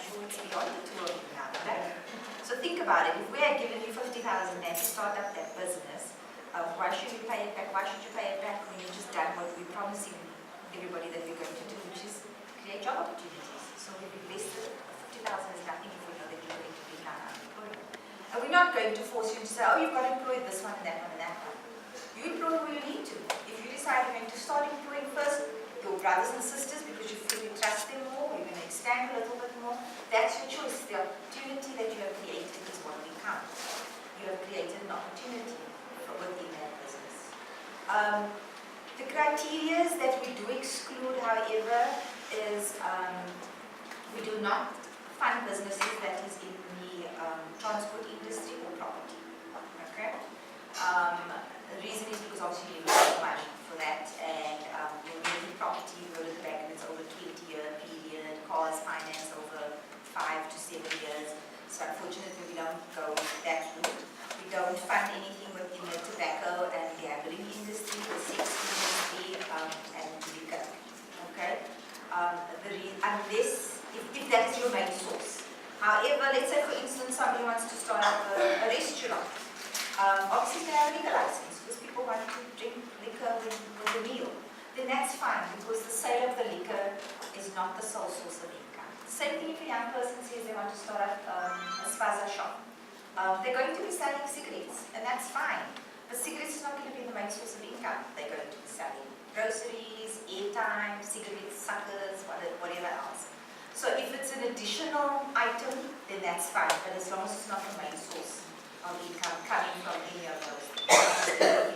sure it's beyond the 2 of you now, right? So think about it. If we had given you 50,000 to start up that business, why should you pay it back? Why should you pay it back when you've just done what we're promising everybody that we're going to do, which is create job opportunities? So we've invested 50,000 is nothing if we know that you're going to be unemployed. And we're not going to force you to say, oh, you've got to employ this one and that one and that one. You employ who you need to. If you decide you're going to start employing first your brothers and sisters because you feel you trust them more, you're going to expand a little bit more, that's your choice. The opportunity that you have created is what we count. You have created an opportunity within that business. The criteria that we do exclude, however, is we do not fund businesses that is in the transport industry or property. Okay? The reason is because obviously you need money for that, and when you're in property, you go to the bank and it's over a 20-year period, cars finance over 5 to 7 years. So unfortunately, we don't go that route. We don't fund anything within the tobacco and gambling industry, the sex industry, and liquor. Okay? Unless, if that is your main source. However, let's say for instance, somebody wants to start up a restaurant. Obviously, they have a liquor license because people want to drink liquor with a meal. Then that's fine because the sale of the liquor is not the sole source of income. Same thing if a young person says they want to start up a spaza shop. They're going to be selling cigarettes, and that's fine. But cigarettes is not going to be the main source of income. They're going to be selling groceries, airtime, cigarettes, suckers, whatever else. So if it's an additional item, then that's fine. But as long as it's not the main source of income coming from any of those things.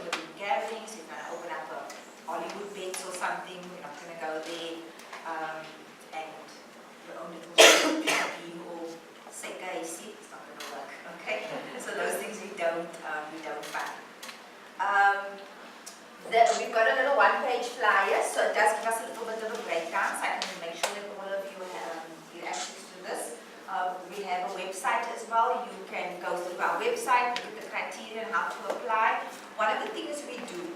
Within gambling, so you're going to open up a Hollywood bets or something, we're not going to go there, and your own little beam or SEDA, it's not going to work, okay? So those things we don't fund. We've got a little one-page flyer, so it does give us a little bit of a breakdown, so I can make sure that all of you get access to this. We have a website as well. You can go through our website, look at the criteria and how to apply. One of the things we do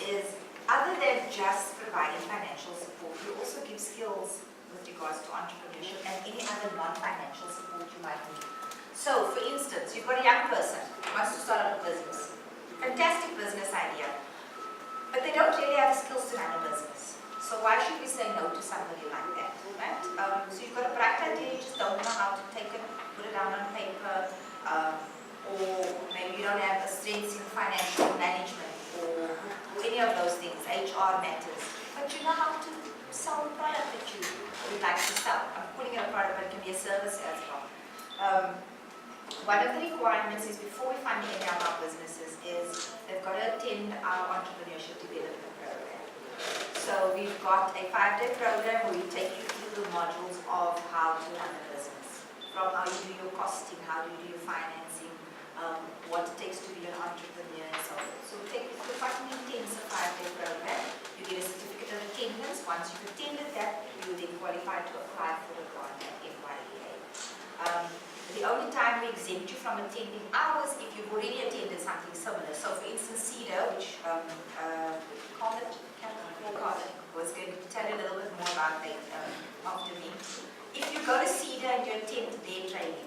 is, other than just providing financial support, we also give skills with regards to entrepreneurship and any other non-financial support you might need. So, for instance, you've got a young person who wants to start up a business. Fantastic business idea. But they don't really have the skills to run a business. So why should we say no to somebody like that, right? So you've got a bright idea, you just don't know how to take it, put it down on paper, or maybe you don't have a strength in financial management, or any of those things, HR matters. But you know how to sell the product that you would like to sell. I'm calling it a product, but it can be a service as well. One of the requirements is, before we fund any of our businesses, is they've got to attend our entrepreneurship development program. So we've got a 5-day program where we take you through the modules of how to run a business. From how you do your costing, how do you do your financing, what it takes to be an entrepreneur, and so forth. So we take you through quite an intensive 5-day program. You get a certificate of attendance. Once you've attended that, you then qualify to apply for the grant at NYDA. The only time we exempt you from attending ours if you've already attended something similar. So for instance, SEDA, which Carlett was going to tell you a little bit more about that after me. If you go to SEDA and you attend their training,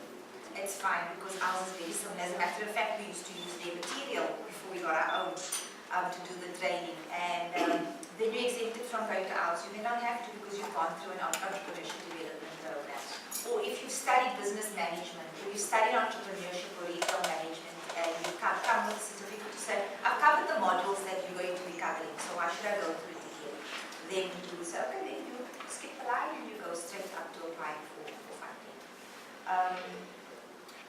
it's fine because ours is very similar. As a matter of fact, we used to use their material before we got our own to do the training. And then you're exempted from going to ours. You may not have to because you've gone through an entrepreneurship development program. Or if you've studied business management, or you've studied entrepreneurship or retail management, and you come with a certificate to say, I've covered the modules that you're going to be covering, so why should I go through it again? Then you say, okay, then you skip the line and you go straight up to applying for funding.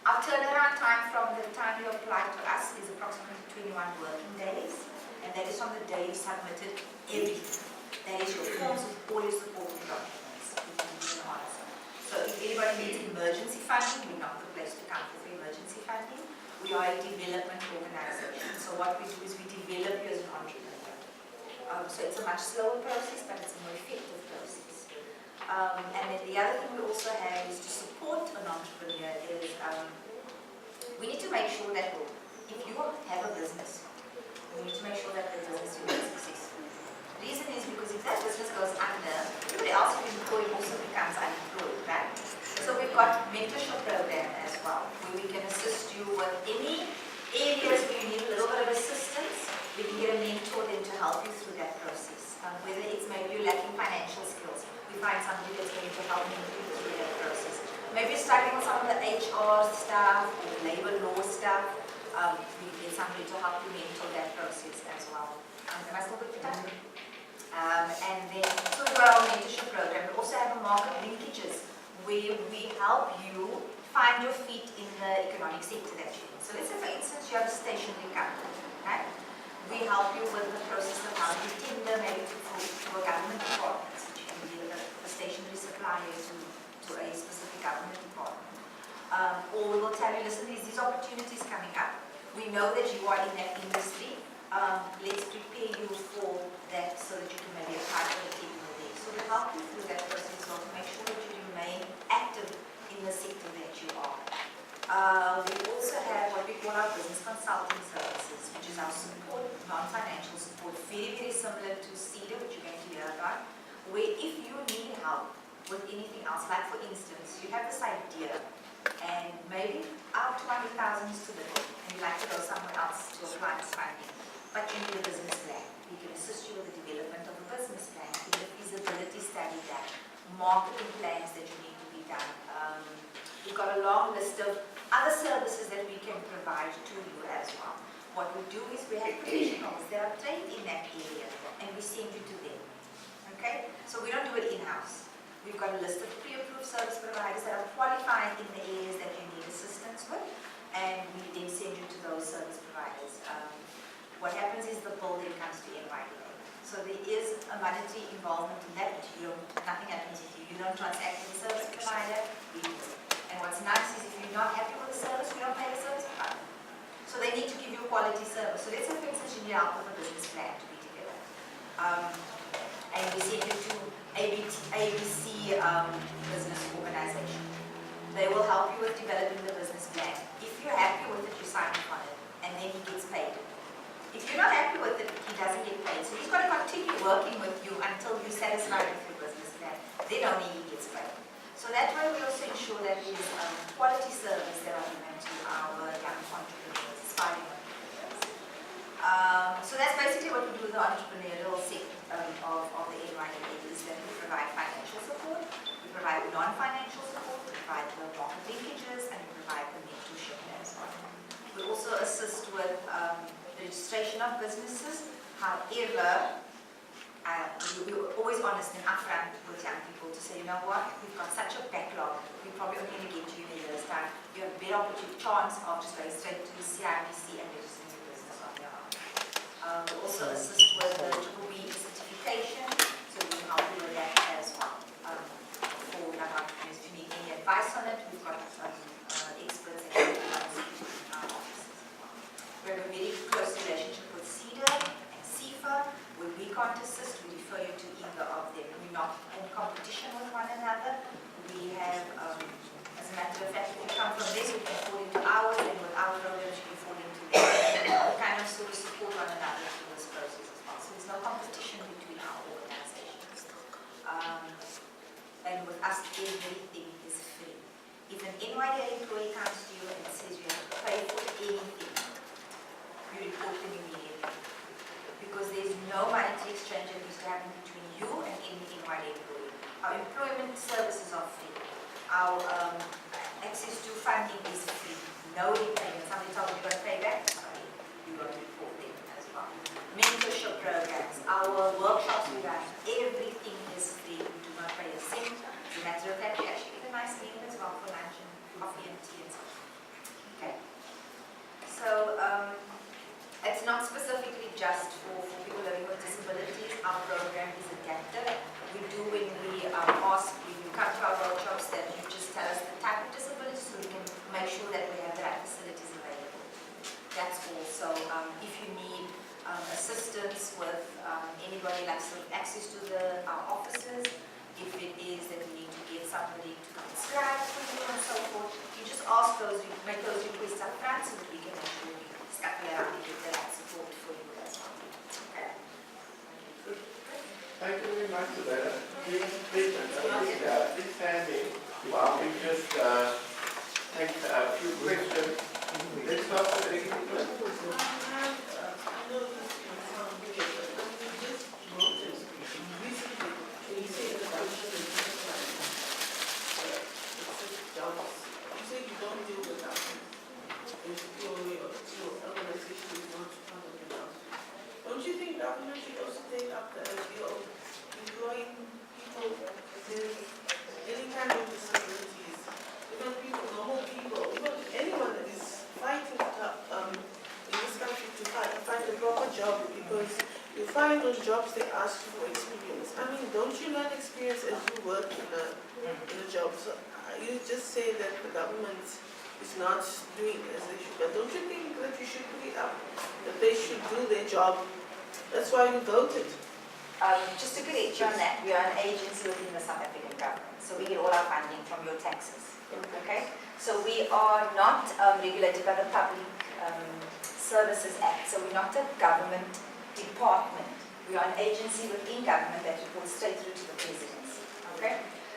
Our turnaround time from the time you apply to us is approximately 21 working days, and that is from the day you submitted everything. That is your forms with all your supporting documents. So if anybody needs emergency funding, we're not the place to come for emergency funding. We are a development organization. So what we do is we develop you as an entrepreneur. So it's a much slower process, but it's a more effective process. And then the other thing we also have is to support an entrepreneur is we need to make sure that if you have a business, we need to make sure that the business remains successful. The reason is because if that business goes under, everybody else who's employed also becomes unemployed, right? So we've got lacking financial skills, we find somebody that's going to help me through that process. Maybe you're struggling with some of the HR stuff or labor law stuff. We need somebody to help you mentor that process as well. Am I still good for that? And then, so we've got our mentorship program. We also have a market linkages where we help you find your feet in the economic sector that you're in. So let's say, for instance, you have a stationery company, right? We help you with the process of how you tender maybe to a government department. So you can be a stationery supplier to a specific government department. Or we will tell you, listen, there's these opportunities coming up. We know that you are in that industry. Let's prepare you for that so that you can maybe apply for the technical day. So we help you through that process as well to make sure that you remain active in the sector that you are. We also have what we call our business consulting services, which is our support, non-financial support, very, very similar to SEDA, which you're going to hear about, where if you need help with anything else, like for instance, you have this idea, and maybe out 200,000 is too little, and you'd like to go somewhere else to apply this funding, but you need a business plan. We can assist you with the development of a business plan, in the feasibility study that, marketing plans that you need to be done. We've got a long list of other services that we can provide to you as well. What we do is we have professionals that are trained in that area, and we send you to them. Okay? So we don't do it in-house. We've got a list of pre-approved service providers that are qualified in the areas that you need assistance with, and we then send you to those service providers. What happens is the bill then comes to NYDA. So there is a monetary involvement in that, but nothing happens if you don't transact with the service provider, we do it. And what's nice is if you're not happy with the service, we don't pay the service provider. So they need to give you a quality service. So let's say, for instance, you need help with a business plan to be together. And we send you to ABC business organization. They will help you with developing the business plan. If you're happy with it, you sign up on it, and then he gets paid. If you're not happy with it, he doesn't get paid. So he's got to continue working with you until you're satisfied with your business plan. Then only he gets paid. So that way we also ensure that there is quality service that are given to our young entrepreneurs, aspiring entrepreneurs. So that's basically what we do with the entrepreneurial sector of the NYDA, is that we provide financial support, we provide non-financial support, we provide the market linkages, and we provide the mentorship as well. We also assist with registration of businesses. However, we're always honest and upfront with young people to say, you know what, we've got such a backlog, we're probably only going to get to you in a year's time. You have a better opportunity, chance of just going straight to CIBC and registering your business on your own. We also assist with the BBB certification, so we can help you with that as well. For young entrepreneurs, if you need any advice on it, we've got experts and our offices. We have a very close relationship with SEDA and CIFA. When we can't assist, we refer you to either of them. We're not in competition with one another. We have, as a matter of fact, if you come from this, we can fall into ours, and with our programs, you can fall into theirs. We kind of sort of support one another through this process as well. So there's no competition between our organizations. And with us, everything is free. If an NYDA employee comes to you and says you have to pay for anything, you report them immediately. Because there's no monetary exchange that needs to happen between you and any NYDA employee. Our employment services are free. Our access to funding is free. No repayment. Somebody told me you've got to pay back. Sorry, you've got to report them as well. Mentorship programs, our workshops we run, everything is free. We do not pay a cent. As a matter of fact, we actually get a nice meal as well for lunch and coffee and tea and stuff. Okay. So, it's not specifically just for people living with disabilities. Our program is adapted. We do when we ask, when you come to our workshops, that you just tell us the type of disability so we can make sure that we have the right facilities available. That's all. So if you need assistance with anybody like access to our offices, if it is that we need to get somebody to come scribe for you and so forth, you just ask those, you make those requests up front so that we can make sure we stuff around and get the right support for you as well. Okay. Thank you very much, Zubaydah. Please stand in while we just take a few questions. Let's start with the think government should also take up the idea of employing people with any kind of disabilities. Even people, normal people, even anyone that is fighting in this country to find a proper job, because you find those jobs they ask you for experience. I mean, don't you learn experience as you work in a job? So you just say that the government is not doing as they should, but don't you think that you should put it up, that they should do their job? That's why you voted. Just to correct you on that, we are an agency within the South African government, so we get all our funding from your taxes. Okay? So we are not regulated by the Public Services Act, so we're not a government department. We are an agency within government that reports straight through to the presidency. Okay?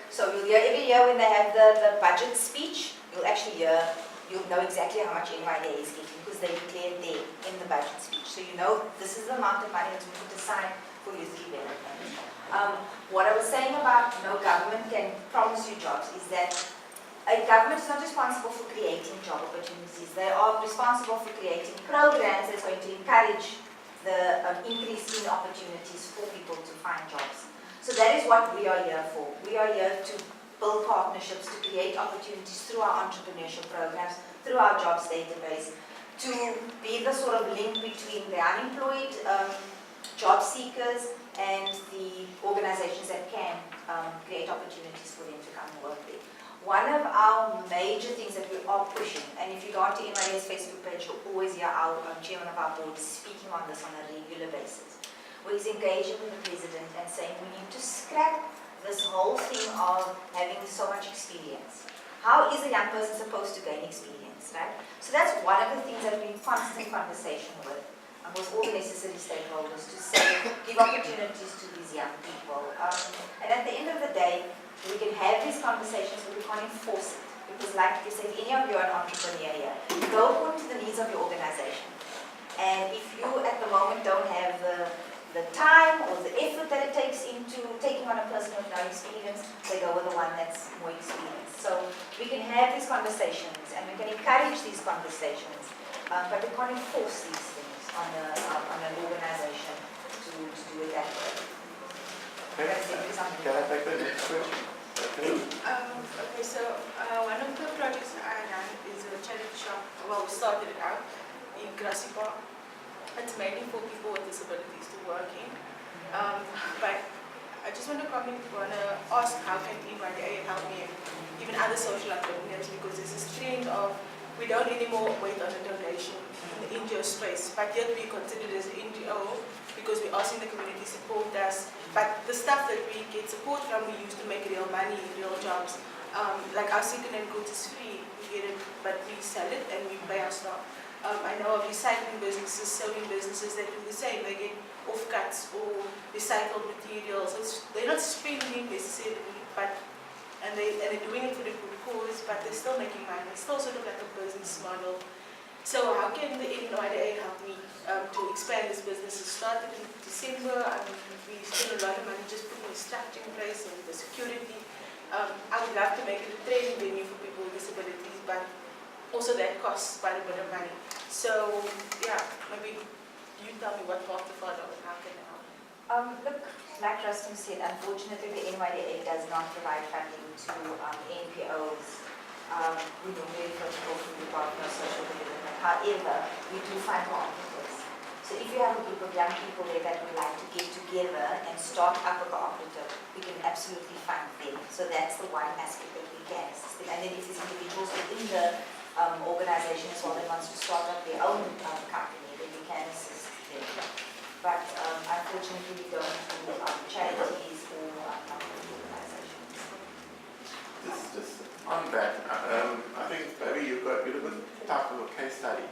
So you'll hear every year when they have the budget speech, you'll know exactly how much NYDA is getting because they declare it there in the budget speech. So you know this is the amount of money that's been put aside for youth development. What I was saying about no government can promise you jobs is that a government is not responsible for creating job opportunities. They are responsible for creating programs that's going to encourage the increase in opportunities for people to find jobs. So that is what we are here for. We are here to build partnerships, to create opportunities through our entrepreneurship programs, through our jobs database, to be the sort of link between the unemployed job seekers and the organizations that can create opportunities for them to come and work there. One of our major things that we are pushing, and if you go onto NYDA's Facebook page, you'll always hear our chairman of our board speaking on this on a regular basis, where he's engaging with the president and saying we need to scrap this whole thing of having so much experience. How is a young person supposed to gain experience, right? So that's one of the things that we're in constant conversation with all the necessary stakeholders to say, give opportunities to these young people. And at the end of the day, we can have these conversations, but we can't enforce it. Because like you said, any of you are an entrepreneur here. Go according to the needs of your organization. And if you at the moment don't have the time or the effort that it takes into taking on a person with no experience, they go with the one that's more experienced. So we can have these conversations and we can encourage these conversations, but we can't enforce these things on an organization to do it that way. Okay. Can I take the next question? Okay, so one of the projects I ran is a charity shop. Well, we started it out in Grassy Park. It's mainly for people with disabilities to work in. But I just want to ask how can NYDA help me and even other social entrepreneurs, because there's this trend of we don't anymore wait on a donation in the NGO space, but yet we consider it as an NGO because we're asking the community to support us. But the stuff that we get support from, we use to make real money, real jobs. Like our second-hand goods is free, we get it, but we sell it and we pay our staff. I know of recycling businesses, sewing businesses that do the same. They get offcuts or recycled materials. They're not spending necessarily, but and they're doing it for the good cause, but they're still making money. It's still sort of like a business model. So how can the NYDA help me to expand this business? It started in December. We spent a lot of money just putting the structure in place and the security. I would love to make it a training venue for people with disabilities, but also that costs quite a bit of money. So yeah, maybe you tell me what path to follow and how can I help? Look, like Rustam said, unfortunately the NYDA does not provide funding to NPOs. We don't really focus on the Department of Social Development. However, we do fund cooperatives. So if you have a group of young people there that would like to get together and start up a cooperative, we can absolutely fund them. So that's the one aspect that we can assist them. And then if there's individuals within the organization as well that wants to start up their own company, then we can assist them. But unfortunately, we don't do charities or organizations. Just on that, I think maybe you look at the type of a case study.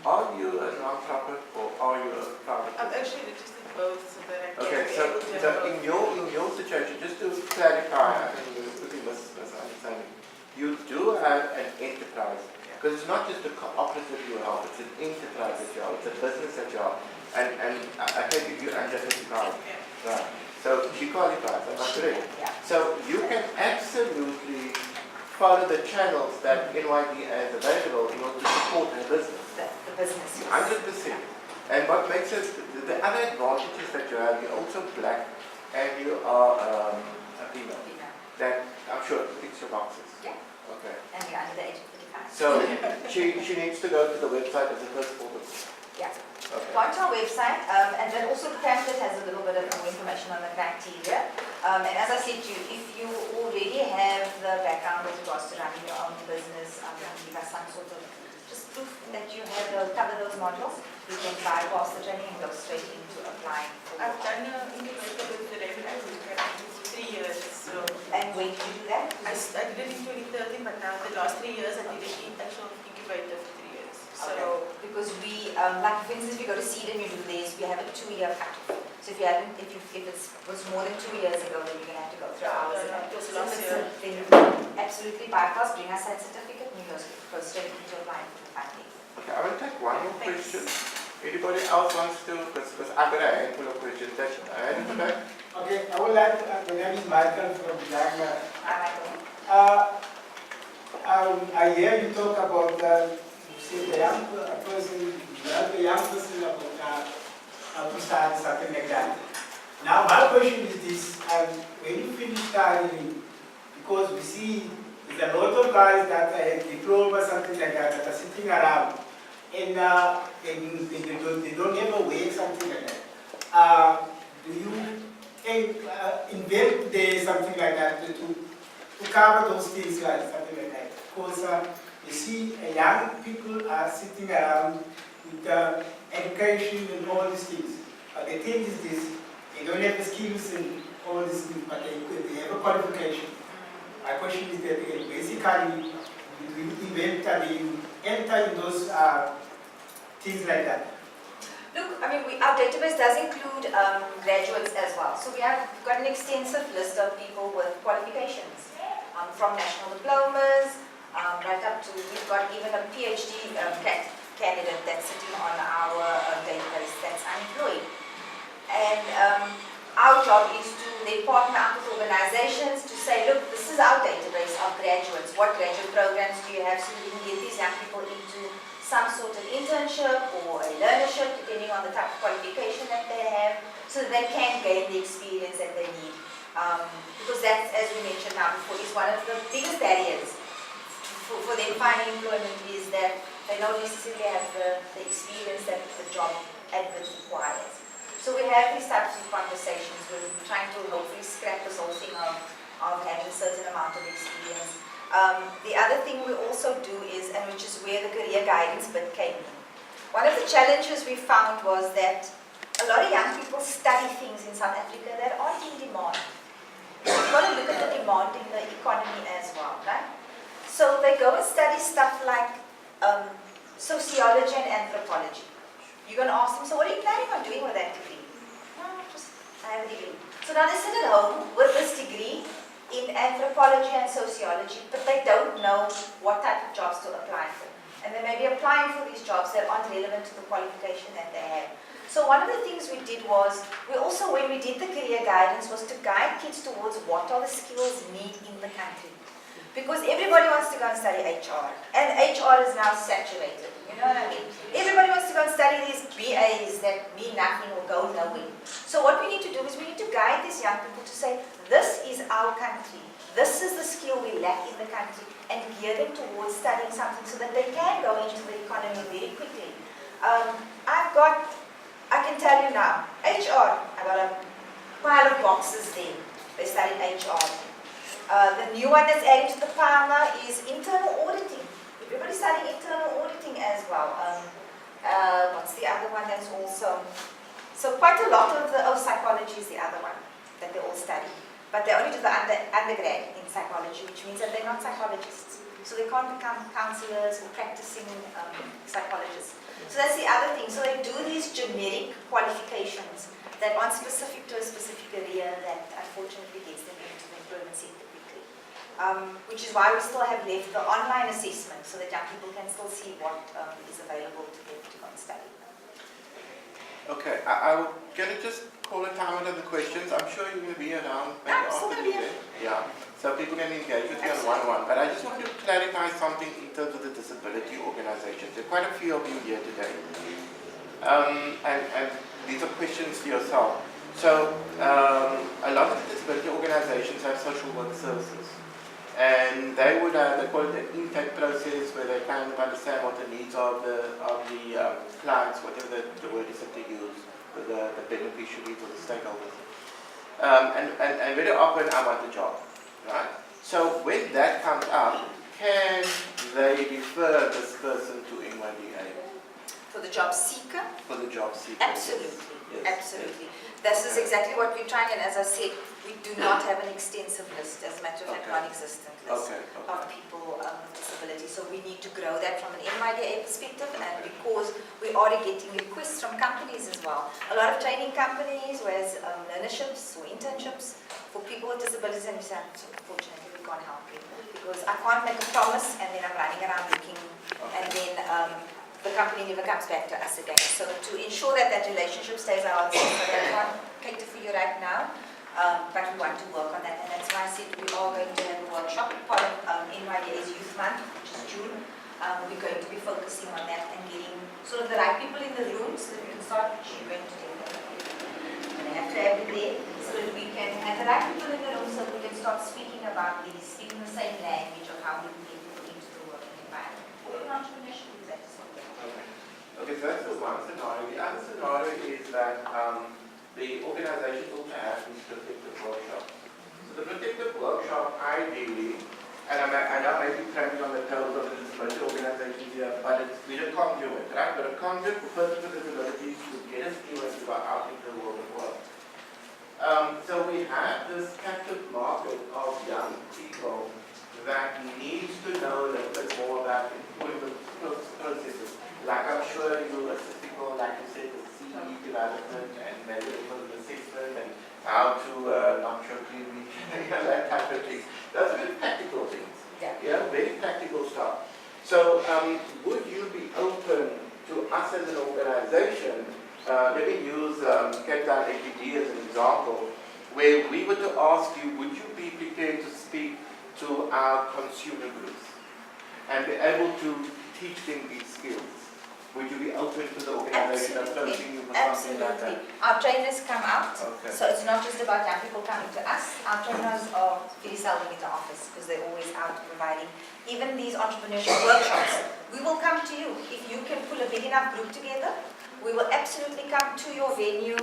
Are you a non-profit or are you a private? I'm actually registered both, so that I can okay, be so able to in your situation, just to clarify, I think there was quickly misunderstanding. You do have an enterprise, because it's not just a cooperative you help, it's an enterprise that you help, it's a business that you help. And I take it you under 55. Yeah. Right. So she qualifies, am I correct? Yeah. So you can absolutely follow the channels that NYDA has available in order to support the business. The business. 100%. And what makes us the the other advantages that you have, you're also black and you are a female. That I'm sure ticks your boxes. Yeah. Okay. And you're under the age of 35. So she needs to go to the website as a first port of call. Yeah. Okay. Go onto our website, and then also the pamphlet has a little bit of more information on the criteria. And as I said to you, if you already have the background with regards to running your own business, give us some sort of just proof that you have cover those modules, you can bypass the training and go straight into applying for. I've done integrated with the regular for 3 years. So And when did you do that? I did it in 2013, but now the last 3 years I did it in actual incubator for 3 years. So Okay. Because we, like for instance, if you go to SEDA and you do this, we have a 2-year cutoff. So if you haven't, if it was more than 2 years ago, then you're going to have to go through ours. it was So last if year. it's then absolutely bypass, bring us that certificate, and you go straight into applying for the funding. Okay, I will take one more Thanks. question. Anybody else wants to, because I've got a handful of questions that I had in the back. Okay, I would like to, the name is Michael from Blackman. I hear you talk about, you say the young person, you help a young person about how to start something like that. Now my question is this, when you finish studying, because we see there's a lot of guys that have diploma, something like that are sitting around, and they don't have a way, something like that. Do you invent there something like that to cover those things, like something like that? Because you see, young people are sitting around with education and all these things. The thing is this, they don't have the skills and all these things, but they have a qualification. My question is that basically, do you enter in those things like that? Look, I mean, our database does include graduates as well. So we have got an extensive list of people with qualifications, from national diplomas, right up to, we've got even a PhD candidate that's sitting on our database that's unemployed. And our job is to then partner up with organizations to say, look, this is our database of graduates. What graduate programs do you have so we can get these young people into some sort of internship or a learnership, depending on the type of qualification that they have, so that they can gain the experience that they need. Because that, as we mentioned now before, is one of the biggest barriers for them finding employment, is that they don't necessarily have the experience that the job advert requires. So we have these types of conversations where we're trying to hopefully scrap this whole thing of having a certain amount of experience. The other thing we also do is, and which is where the career guidance bit came in. One of the challenges we found was that a lot of young people study things in South Africa that aren't in demand. You've got to look at the demand in the economy as well, right? So they go and study stuff like sociology and anthropology. You're going to ask them, so what are you planning on doing with that degree? No, just, I have a degree. So now they sit at home with this degree in anthropology and sociology, but they don't know what type of jobs to apply for. And they may be applying for these jobs that aren't relevant to the qualification that they have. So one of the things we did was, we also, when we did the career guidance, was to guide kids towards what are the skills need in the country. Because everybody wants to go and study HR, and HR is now saturated, you know what I mean? Everybody wants to go and study these BAs that mean nothing or go nowhere. So what we need to do is we need to guide these young people to say, this is our country, this is the skill we lack in the country, and gear them towards studying something so that they can go into the economy very quickly. I can tell you now, HR, I got a pile of boxes there, they studied HR. The new one that's added to the pile now is internal auditing. Everybody's studying internal auditing as well. What's the other one that's also? So quite a lot of the, psychology is the other one that they all study. But they only do the undergrad in psychology, which means that they're not psychologists. So they can't become counselors or practicing psychologists. So that's the other thing. So they do these generic qualifications that aren't specific to a specific area that unfortunately gets them into the employment sector quickly. Which is why we still have left the online assessment so that young people can still see what is available to them to go and study. Okay, I'm going to just call a time on the questions. I'm sure you're going to be around maybe after the event. Yeah, so people can engage with you on one-on-one. But I just want to clarify something in terms of the disability organizations. There are quite a few of you here today. And these are questions to yourself. So a lot of disability organizations have social work services. And they would have, they call it an intake process where they kind of understand what the needs are of the clients, whatever the word is that they use, the beneficiaries or the stakeholders. And very often I want the job, right? So when that comes up, can they refer this person to NYDA? For the job seeker? For the job seeker. Absolutely, yes. absolutely. This is exactly what we're trying, and as I said, we do not have an extensive list, as a matter of fact, non-existent list of people with disabilities. So we need to grow that from an NYDA perspective, and because we are getting requests from companies as well. A lot of training companies, whereas learnerships or internships for people with disabilities, and we say, unfortunately, we can't help you. Because I can't make a promise and then I'm running around looking, and then the company never comes back to us again. So to ensure that that relationship stays our answer, so that I can't cater for you right now, but we want to work on that, and that's why I said we are going to have a workshop, part of NYDA's Youth Month, which is June. We're going to be focusing on that and getting sort of the right people in the room so that we can start going to them. And they have to have it there so that we can have the right people in the room so that we can start speaking about these, speaking the same language of how we can get people into the working environment. Or in entrepreneurship, that's something. Okay, so that's the one scenario. The other scenario is that the organization also has this protective workshop. So the protective workshop, ideally, and I know I may be trampling on the toes of the disability organizations here, but we're a conduit, right? We're a conduit for persons with disabilities to get us skills to go out into the world of work. So we have this captive market of young people that needs to know a little bit more about employment processes. Like I'm sure you assist people, like you said, the CE development and medical assessment and how to not show cleavage, that type of thing. Those are very practical things. Yeah, very practical stuff. So would you be open to us as an organization, let me use Cape Town APD as an example, where we were to ask you, would you be prepared to speak to our consumer groups and be able to teach them these skills? Would you be open to the organization approaching you for something like that? Our trainers come out, Okay. so it's not just about young people coming to us. Our trainers are very seldom in the office because they're always out providing. Even these entrepreneurship workshops, we will come to you. If you can pull a big enough group together, we will absolutely come to your venue.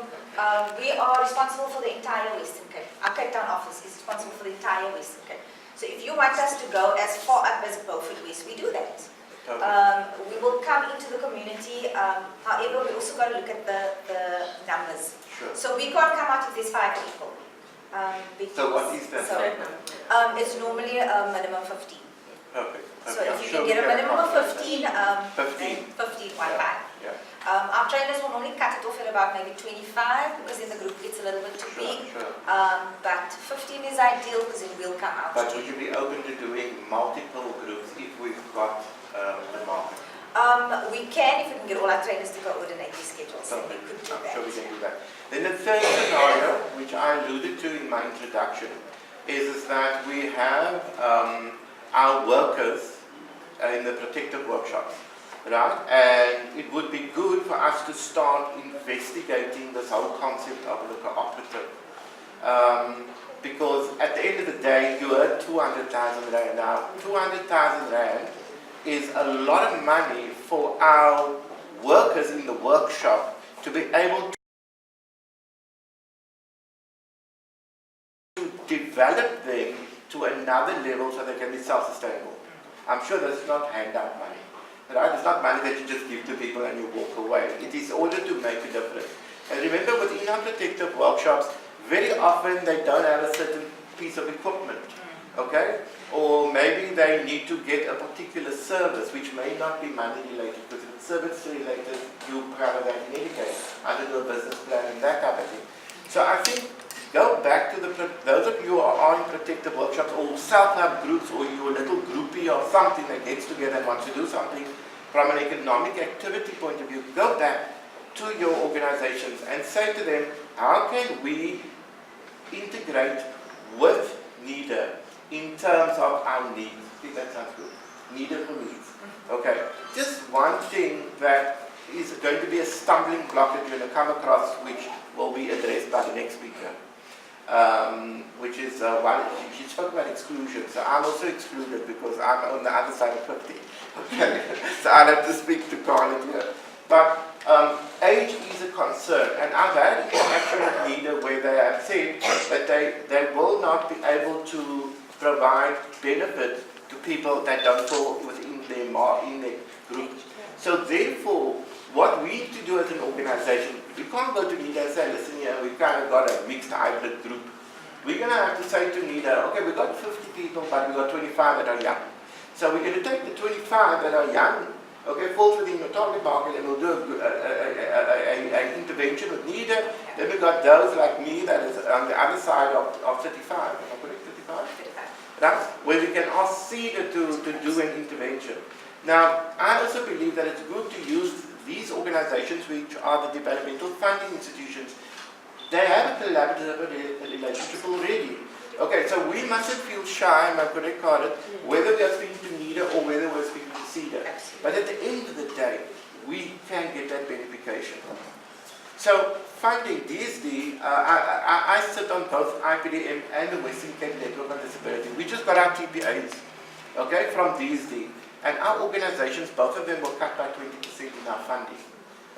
We are responsible for the entire Western Cape. Our Cape Town office is responsible for the entire Western Cape. So if you want us to go as far up as Beaufort West, we do that. We will come into the community. However, we also got to look at the numbers. Sure. So we can't come out if there's 5 people. So what is that? It's normally a minimum 15. Perfect. So if you can get a minimum of 15, 15, 1 5. Yeah. Our trainers will normally cut it off at about maybe 25 because then the group gets a little bit too big. Sure. But 15 is ideal because it will come out. But would you be open to doing multiple groups if we've got the market? We can if we can get all our trainers to coordinate these schedules. So we could do I'm that. sure we can do that. Then the third scenario, which I alluded to in my introduction, is that we have our workers in the protective workshops, right? And it would be good for us to start investigating this whole concept of the cooperative. Because at the end of the day, you earn 200,000 Rand. Now, 200,000 Rand is a lot of money for our workers in the workshop to be able to develop them to another level so they can be self-sustainable. I'm sure that's not handout money. Right? It's not money that you just give to people and you walk away. It is in order to make a difference. And remember, within our protective workshops, very often they don't have a certain piece of equipment. Okay? Or maybe they need to get a particular service which may not be money related, because if it's service related, you cover that in any case, under the business plan and that type of thing. So I think go back to those of you who are in protective workshops or self-help groups, or you're a little groupie or something that gets together and wants to do something from an economic activity point of view, go back to your organizations and say to them, how can we integrate with NYDA in terms of our needs? I think that sounds good. NYDA for needs. Okay. Just one thing that is going to be a stumbling block that you're going to come across, which will be addressed by the next speaker. Which is, she spoke about exclusion, so I'm also excluded because I'm on the other side of 50. Okay, so I'll have to speak to Carlett here. But age is a concern, and I've had interaction with NYDA where they have said that they will not be able to provide benefit to people that don't fall within their group. So therefore, what we need to do as an organization, we can't go to NYDA and say, listen here, we've kind of got a mixed hybrid group. We're going to have to say to NYDA, okay, we've got 50 people, but we've got 25 that are young. So we're going to take the 25 that are young, okay, falls within your target market, and we'll do an intervention with NYDA. Then we've got those like me that is on the other side of 35. Am I correct, 35? 35. Right? Where we can ask SEDA to do an intervention. Now, I also believe that it's good to use these organizations, which are the developmental funding institutions. They have a collaborative relationship already. Okay, so we mustn't feel shy, am I correct, Carlett, whether we are speaking to NYDA or whether we're speaking to SEDA. But at the end of the day, we can get that benefication. So, funding, DSD, I sit on both Ipdm and the Western Cape Network on Disability. We just got our TPAs, okay, from DSD. And our organizations, both of them were cut by 20% in our funding,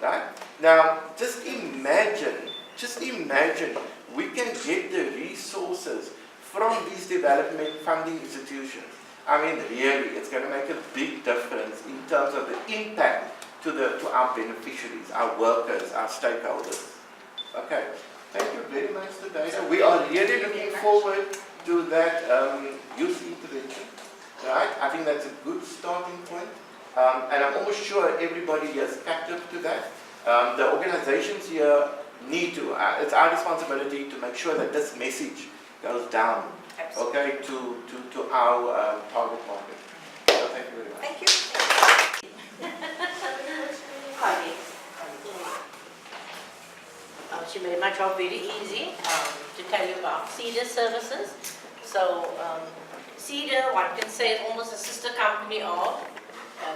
right? Now, just imagine, we can get the resources from these development funding institutions. I mean, really, it's going to make a big difference in terms of the impact to our beneficiaries, our workers, our stakeholders. Okay, thank you very much, Zubaydah. We are really looking forward to that youth intervention. Right? I think that's a good starting point. And I'm almost sure everybody here is captive to that. The organizations here need to, it's our responsibility to make sure that this message goes down, okay, to our target market. So thank you very much. Thank you. She made my job very easy to tell you about SEDA services. So, SEDA, one can say, is almost a sister company of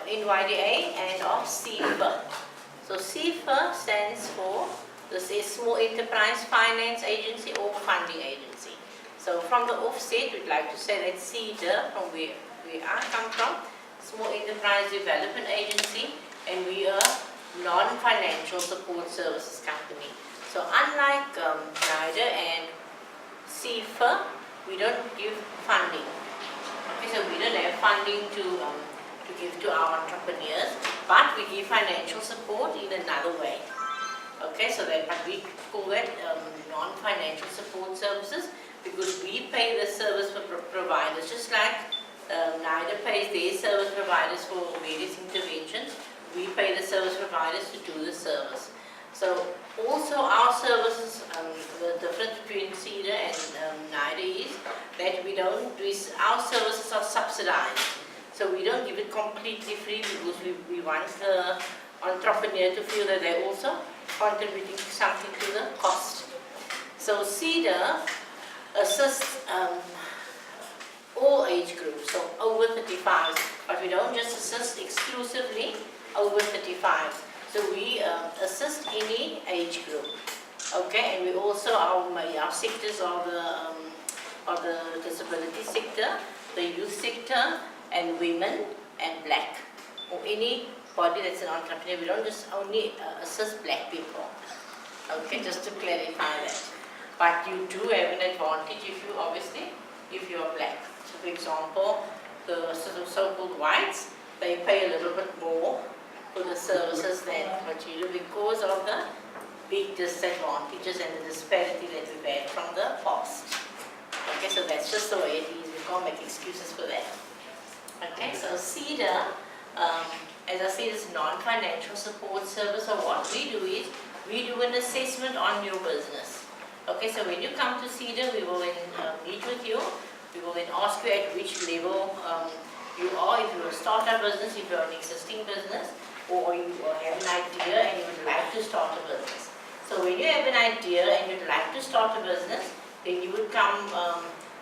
NYDA and of SEFA. So SEFA stands for the Small Enterprise Finance Agency or Funding Agency. So from the offset, we'd like to say that SEDA, from where I come from, Small Enterprise Development Agency, and we are non-financial support services company. So unlike NYDA and SEFA, we don't give funding. Okay, so we don't have funding to give to our entrepreneurs, but we give financial support in another way. Okay, so that we call that non-financial support services because we pay the service providers, just like NYDA pays their service providers for various interventions. We pay the service providers to do the service. So also our services, the difference between SEDA and NYDA is that our services are subsidized. So we don't give it completely free because we want the entrepreneur to feel that they're also contributing something to the cost. So SEDA assists all age groups, so over 35, but we don't just assist exclusively over 35. So we assist any age group, okay? And we also, our sectors are the disability sector, the youth sector, and women and black, or anybody that's an entrepreneur. We don't just only assist black people, okay? Just to clarify that. But you do have an advantage if you are black. So for example, the so-called whites, they pay a little bit more for the services than what you do because of the big disadvantages and the disparity that we've had from the past. Okay, so that's just the way it is. We can't make excuses for that. Okay, so SEDA, as I said, is non-financial support service. So what we do is, we do an assessment on your business. Okay, so when you come to SEDA, we will then meet with you. We will then ask you at which level you are, if you're a startup business, if you're an existing business, or you have an idea and you would like to start a business. So when you have an idea and you'd like to start a business, then you would come,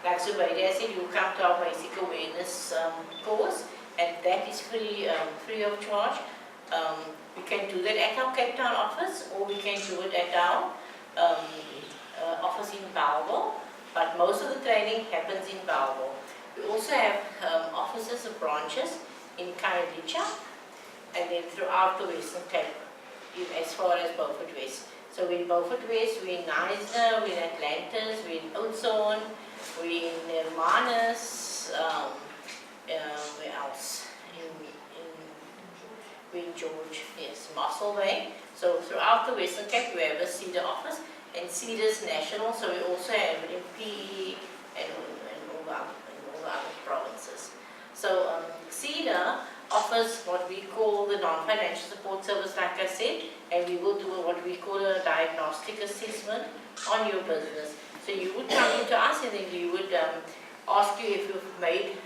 like Zubaydah said, you will come to our basic awareness course, and that is free of charge. We can do that at our Cape Town office, or we can do it at our office in Bellville, but most of the training happens in Bellville. We also have offices or branches in Carlett, and then throughout the Western Cape, as far as Beaufort West. So we're in Beaufort West, we're in NYDA, we're in Atlantis, we're in Oudtshoorn, we're in Hermanus, where else? We're in George, yes, Musselway. So throughout the Western Cape, we have a SEDA office, and SEDA is national, so we also have it in PE and all the other provinces. So SEDA offers what we call the non-financial support service, like I said, and we will do what we call a diagnostic assessment on your business. So you would come into us, and then we would ask you if you've made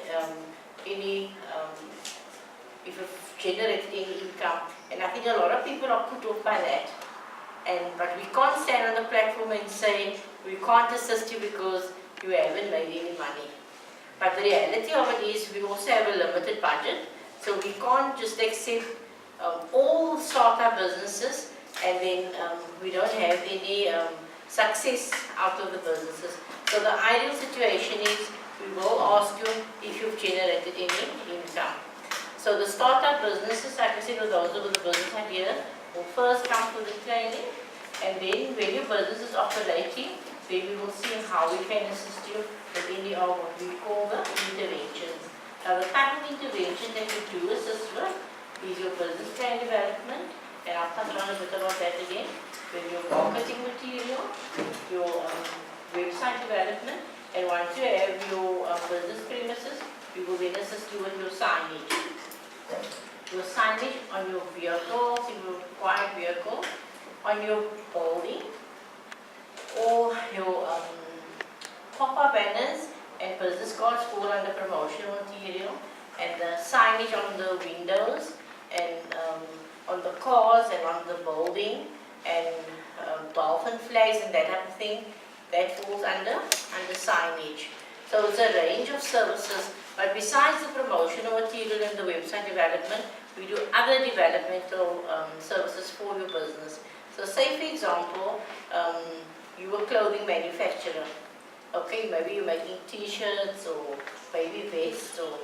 if you've generated any income. And I think a lot of people are put off by that. But we can't stand on the platform and say, we can't assist you because you haven't made any money. But the reality of it is, we also have a limited budget. So we can't just accept all startup businesses and then we don't have any success out of the businesses. So the ideal situation is we will ask you if you've generated any income. So the startup businesses, like I said, or those of the business idea, will first come for the training, and then when your business is operating, then we will see how we can assist you with any of what we call the interventions. Now the type of intervention that we do assist with is your business plan development, and I'll touch on a bit about that again, with your marketing material, your website development, and once you have your business premises, we will then assist you with your signage. Your signage on your vehicles, if you require vehicle, on your building, or your pop-up banners and business cards fall under promotional material, and the signage on the windows and on the cars and on the building, and dolphin flags and that type of thing, that falls under signage. So it's a range of services, but besides the promotional material and the website development, we do other developmental services for your business. So say for example, you are a clothing manufacturer. Okay, maybe you're making t-shirts or baby vests or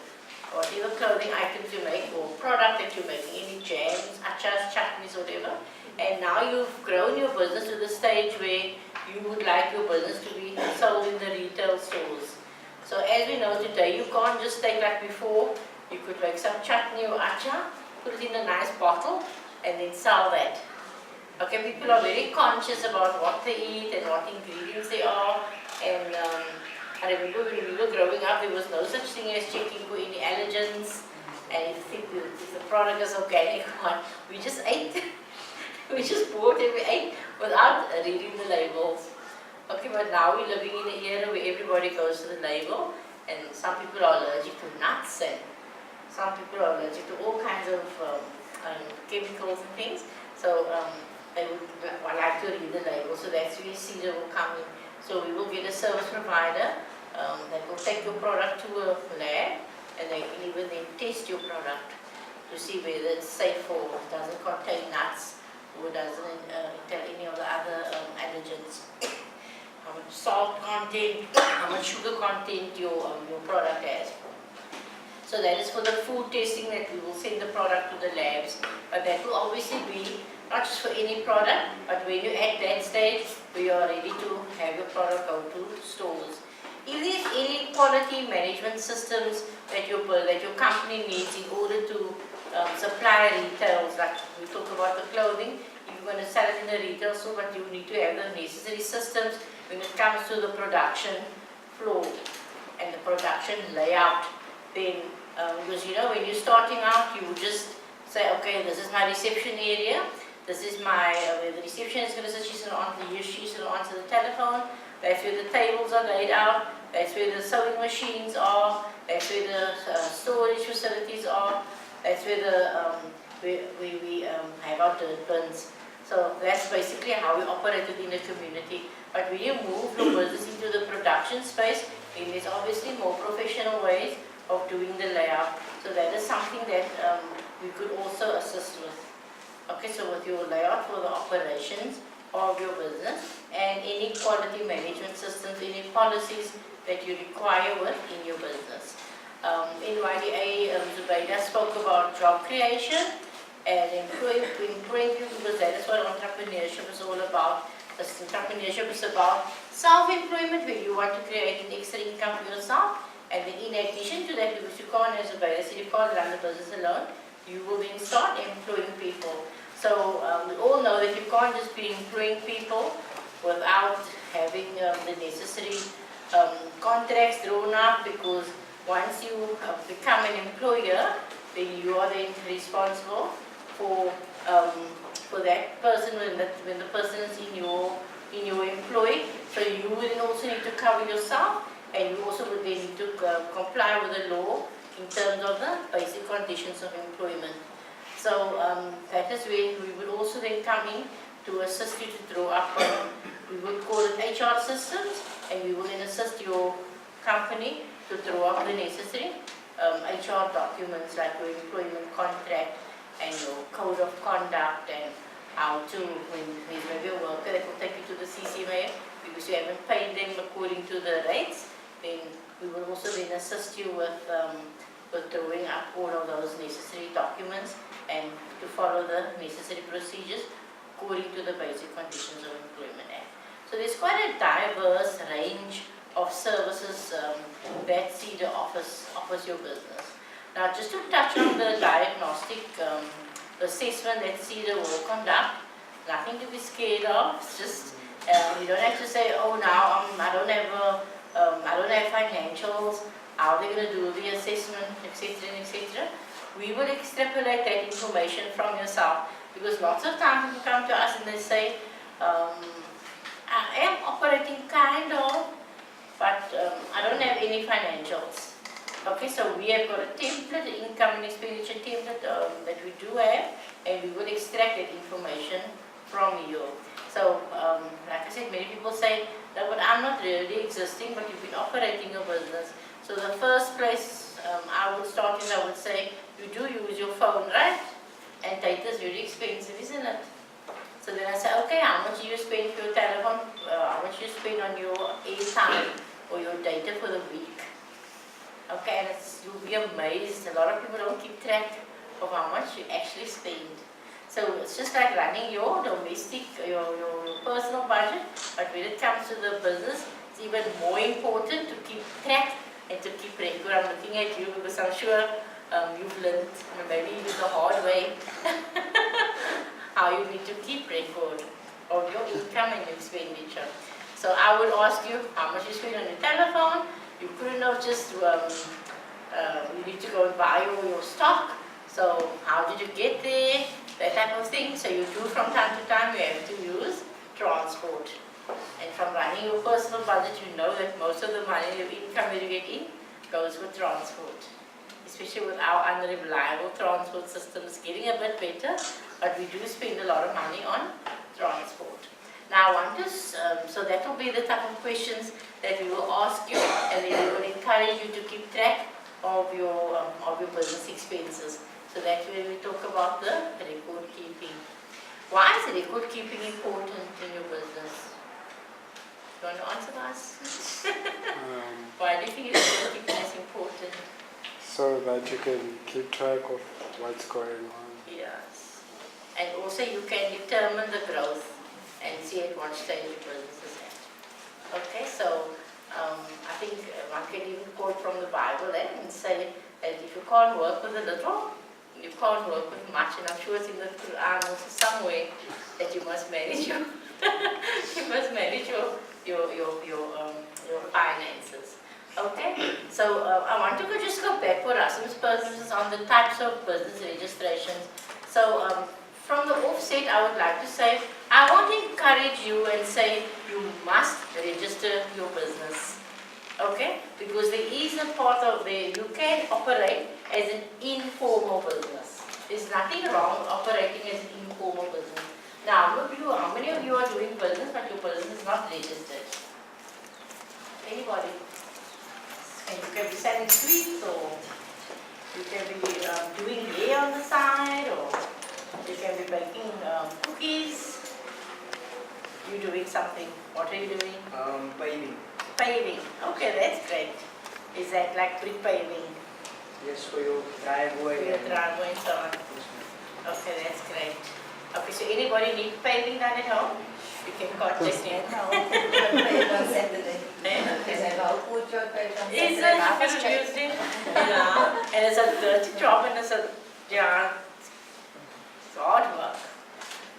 whatever clothing items you make, or product that you're making, any jams, achars, chutneys, whatever. And now you've grown your business to the stage where you would like your business to be sold in the retail stores. So as we know today, you can't just take like before, you could make some chutney or achar, put it in a nice bottle, and then sell that. Okay, people are very conscious about what they eat and what ingredients they are. And I remember when we were growing up, there was no such thing as checking for any allergens. And if the product is organic or not, we just ate. We just bought and we ate without reading the labels. Okay, but now we're living in an era where everybody goes to the label, and some people are allergic to nuts, and some people are allergic to all kinds of chemicals and things. So they would like to read the label. So that's where SEDA will come in. So we will get a service provider that will take your product to a lab, and they can even then test your product to see whether it's safe or doesn't contain nuts or doesn't tell any of the other allergens. How much salt content, how much sugar content your product has. So that is for the food testing, that we will send the product to the labs. But that will obviously be not just for any product, but when you're at that stage, we are ready to have your product go to stores. If there's any quality management systems that your company needs in order to supply retails, like we talk about the clothing, if you're going to sell it in the retail store, but you need to have the necessary systems when it comes to the production floor and the production layout. Then, because you know, when you're starting out, you would just say, okay, this is my reception area, this is my, where the receptionist is going to sit, she's going to answer the telephone, that's where the tables are laid out, that's where the sewing machines are, that's where the storage facilities are, that's where we have our dirt bins. So that's basically how we operate within the community. But when you move your business into the production space, then there's obviously more professional ways of doing the layout. So that is something that we could also assist with. Okay, so with your layout for the operations of your business and any quality management systems, any policies that you require within your business. NYDA, Zubaydah spoke about job creation and employing people, because that is what entrepreneurship is all about. Entrepreneurship is about self-employment, where you want to create an extra income for yourself, and then in addition to that, because you can't, as Zubaydah said, you can't run the business alone, you will then start employing people. So we all know that you can't just be employing people without having the necessary contracts drawn up, because once you become an employer, then you are then responsible for that person when the person is in your employ. So you will then also need to cover yourself, and you also would then need to comply with the law in terms of the basic conditions of employment. So that is where we will also then come in to assist you to draw up, we would call it HR systems, and we will then assist your company to draw up the necessary HR documents like your employment contract and your code of conduct, and how to, when there's maybe a worker that will take you to the CCMA because you haven't paid them according to the rates, then we will also then assist you with drawing up all of those necessary documents and to follow the necessary procedures according to the Basic Conditions of Employment Act. So there's quite a diverse range of services that SEDA offers your business. Now, just to touch on the diagnostic assessment that SEDA will conduct, nothing to be scared of. It's just you don't have to say, oh, now I don't have financials. How are they going to do the assessment, etc., etc. We will extrapolate that information from yourself, because lots of times people come to us and they say, I am operating kind of, but I don't have any financials. Okay, so we have got a template, an income and expenditure template that we do have, and we will extract that information from you. So, like I said, many people say, no, but I'm not really existing, but you've been operating your business. So the first place I would start is, I would say, you do use your phone, right? And data is very expensive, isn't it? So then I say, okay, how much do you spend for your telephone, how much you spend on your airtime or your data for the week? Okay, and you'll be amazed. A lot of people don't keep track of how much you actually spend. So it's just like running your domestic, your personal budget, but when it comes to the business, it's even more important to keep track and to keep record. I'm looking at you because I'm sure you've learned, maybe even the hard way, how you need to keep record of your income and your expenditure. So I would ask you how much you spend on your telephone. You couldn't have just, you need to go and buy all your stock. So how did you get there? That type of thing. So you do from time to time, you have to use transport. And from running your personal budget, you know that most of the money, your income that you get in, goes with transport. Especially with our unreliable transport systems getting a bit better, but we do spend a lot of money on transport. Now I want to, so that will be the type of questions that we will ask you, and then we will encourage you to keep track of your business expenses. So that's where we talk about the record keeping. Why is record keeping important in your business? You want to answer us? Why do you think record keeping is important? So that you can keep track of what's going on. Yes. And also you can determine the growth and see at what stage your business is at. Okay, so I think one can even quote from the Bible and say that if you can't work with a little, you can't work with much, and I'm sure it's in the Quran also somewhere that you must manage your you must manage your finances. Okay, so I want to just go back for Rasim's purposes on the types of business registrations. So from the offset, I would like to say, I want to encourage you and say you must register your business. Okay, because there is a part of where you can operate as an informal business. There's nothing wrong with operating as an informal business. Now, how many of you are doing business but your business is not registered? Anybody? And you can be selling sweets, or you can be doing hair on the side, or You can be baking cookies. You're doing something. What are you doing? Paving. Paving. Okay, that's great. Is that like brick paving? Yes, for your For driveway. your driveway and so on. Okay, that's great. Okay, so anybody need paving done at home? You can contact me. It's a music, yeah, and it's a dirty job and it's a, yeah, it's hard work.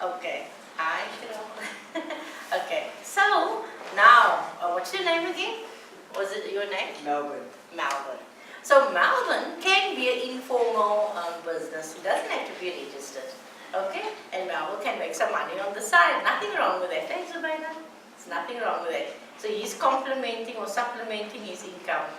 Okay, hi, Cheryl. Okay, so now, what's your name again? Was it your name? Melbourne. Melbourne. So Melbourne can be an informal business. It doesn't have to be registered. Okay? And Melbourne can make some money on the side. Nothing wrong with that. Thanks, Zubaydah. There's nothing wrong with that. So he's complementing or supplementing his income.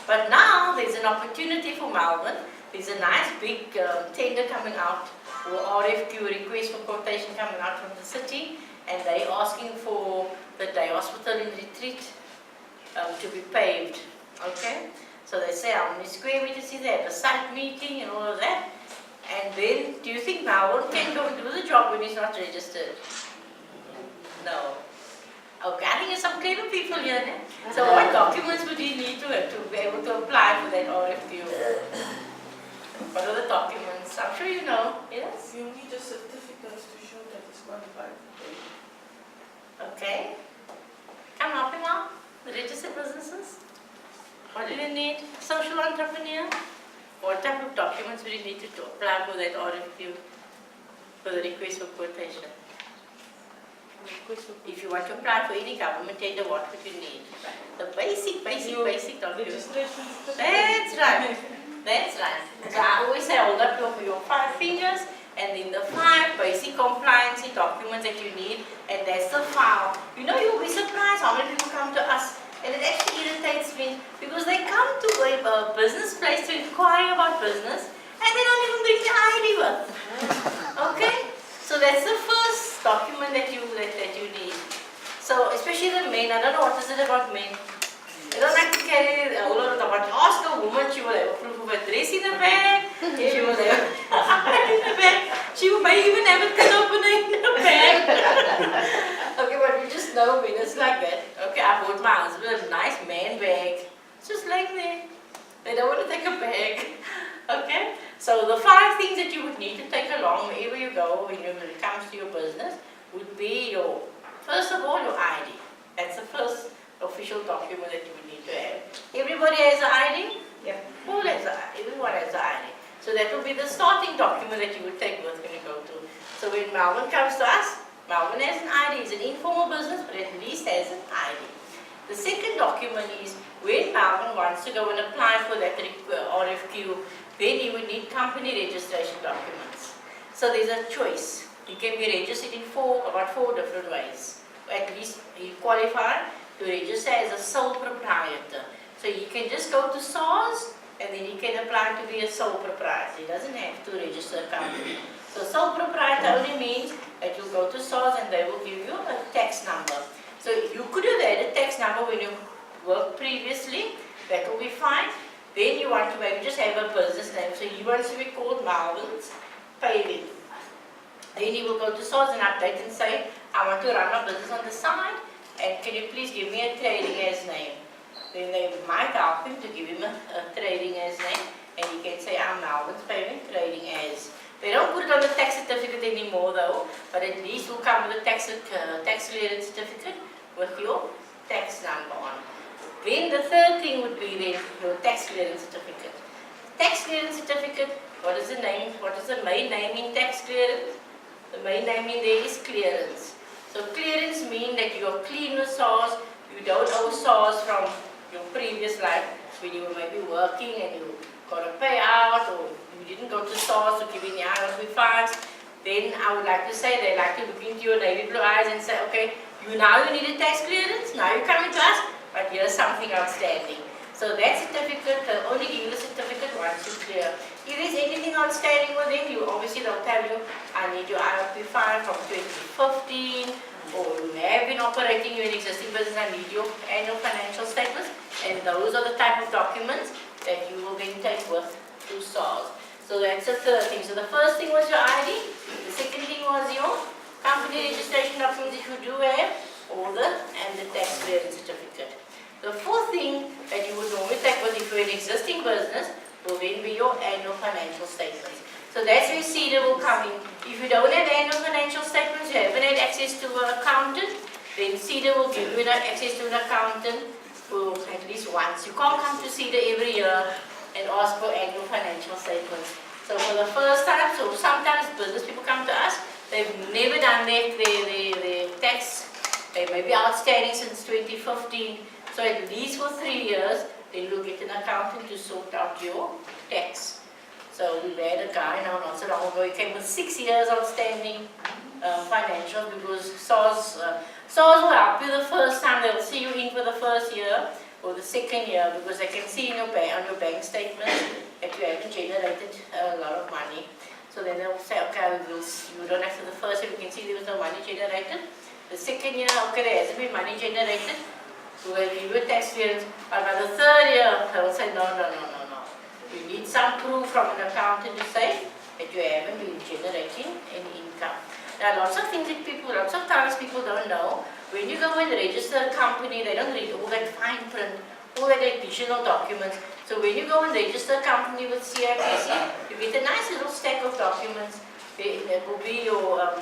But now there's an opportunity for Melbourne. There's a nice big tender coming out, or RFQ, request for quotation, coming out from the city, and they're asking for the day hospital in retreat to be paved. Okay? So they say how many square meters is there, a site meeting and all of that. And then, do you think Melbourne can go and do the job when he's not registered? No. Okay, I think there's some clever people here. Eh? So what documents would he need to have to be able to apply for that RFQ? What are the documents? I'm sure you know. Yes? You need a certificate to show that it's qualified. Okay. Come help him out. The registered businesses. What do you need? Social entrepreneur. What type of documents would you need to apply for that RFQ? For the request for quotation. If you want to apply for any government tender, what would you need? The basic documents. Registration. That's right. That's right. So I always say hold up your 5 fingers and then the 5 basic compliance documents that you need, and that's the file. You know, you'll be surprised how many people come to us, and it actually irritates me because they come to a business place to inquire about business and they don't even bring the ID with. Okay? So that's the first document that you need. So especially the men, I don't know what is it about men. They don't like to carry a whole lot of but ask a woman, she will have a proof of address in the bag, she will have in the bag, she may even have a tin opener in the bag. Okay, but we just know men, it's like that. Okay, I bought my husband a nice man bag. It's just like there. They don't want to take a bag. Okay? So the 5 things that you would need to take along wherever you go when it comes to your business would be your, first of all, your ID. That's the first official document that you would need to have. Everybody has an ID? Yeah. Who has an ID? Everyone has an ID. So that will be the starting document that you would take with when you go to. So when Melbourne comes to us, Melbourne has an ID. It's an informal business, but at least has an ID. The second document is when Melbourne wants to go and apply for that RFQ, then you would need company registration documents. So there's a choice. You can be registered in about 4 different ways. At least you qualify to register as a sole proprietor. So you can just go to SARS and then you can apply to be a sole proprietor. He doesn't have to register a company. So sole proprietor only means that you go to SARS and they will give you a tax number. So you could have had a tax number when you worked previously, that will be fine. Then you want to maybe just have a business name. So he wants to be called Melbourne's Paving. Then he will go to SARS and update and say, I want to run my business on the side, and can you please give me a trading as name? Then they might help him to give him a trading as name, and he can say, I'm Melbourne's Paving, trading as. They don't put it on the tax certificate anymore though, but at least will come with a tax clearance certificate with your tax number on. Then the third thing would be then your tax clearance certificate. Tax clearance certificate, what is the name? What is the main name in tax clearance? The main name in there is clearance. So clearance means that you are clean with SARS, you don't owe SARS from your previous life when you were maybe working and you got a payout, or you didn't go to SARS to give any IRB funds. Then I would like to say they like to look into your navy blue eyes and say, okay, you need a tax clearance, now you're coming to us, but here's something outstanding. So that certificate, they'll only give you the certificate once you clear. If there's anything outstanding with them, obviously they'll tell you, I need your IRP file from 2015, or you have been operating your existing business, I need your annual financial statements, and those are the type of documents that you will then take with to SARS. So that's the third thing. So the first thing was your ID, the second was your company registration documents if you do have all and the tax clearance certificate. The fourth thing that you would normally take was if you're an existing business, will then be your annual financial statements. So that's where SEDA will come in. If you don't have annual financial statements, you haven't had access to an accountant, then SEDA will give you access to an accountant for at least once. You can't come to SEDA every year and ask for annual financial statements. So for the first time, so sometimes business people come to us, they've never done their tax. They may be outstanding since 2015. So at least for 3 years, then you'll get an accountant to sort out your tax. So we had a guy now not so long ago, he came with 6 years outstanding financials because SARS will help you the first time. They'll see you in for the first year or the second year because they can see in your on your bank statements that you haven't generated a lot of money. So then they'll say, okay, you don't have to the first year, we can see there was no money generated. The second year, okay, there hasn't been money generated. So we'll give you a tax clearance. But by the third year, they'll say, no. You need some proof from an accountant to say that you haven't been generating any income. There are lots of things that lots of times people don't know. When you go and register a company, they don't read all that fine print, all that additional documents. So when you go and register a company with CIPC, you get a nice little stack of documents. It will be your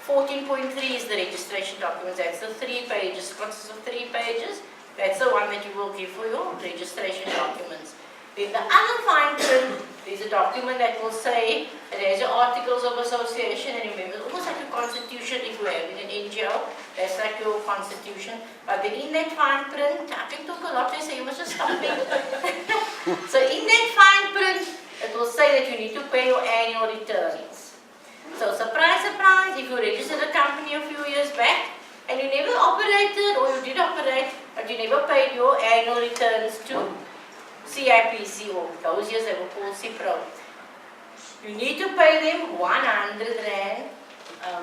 14.3 is the registration documents. That's the 3 pages, consists of 3 pages. That's the one that you will give for your registration documents. Then the other fine print, there's a document that will say that there's your articles of association, and remember, it's almost like your constitution if you have in an NGO, that's like your constitution. But then in that fine print, I can talk a lot, so you must just stop me. So in that fine print, it will say that you need to pay your annual returns. So surprise, surprise, if you registered a company a few years back, and you never operated, or you did operate, but you never paid your annual returns to CIPC, or those years they were called CIPRO. You need to pay them 100 Rand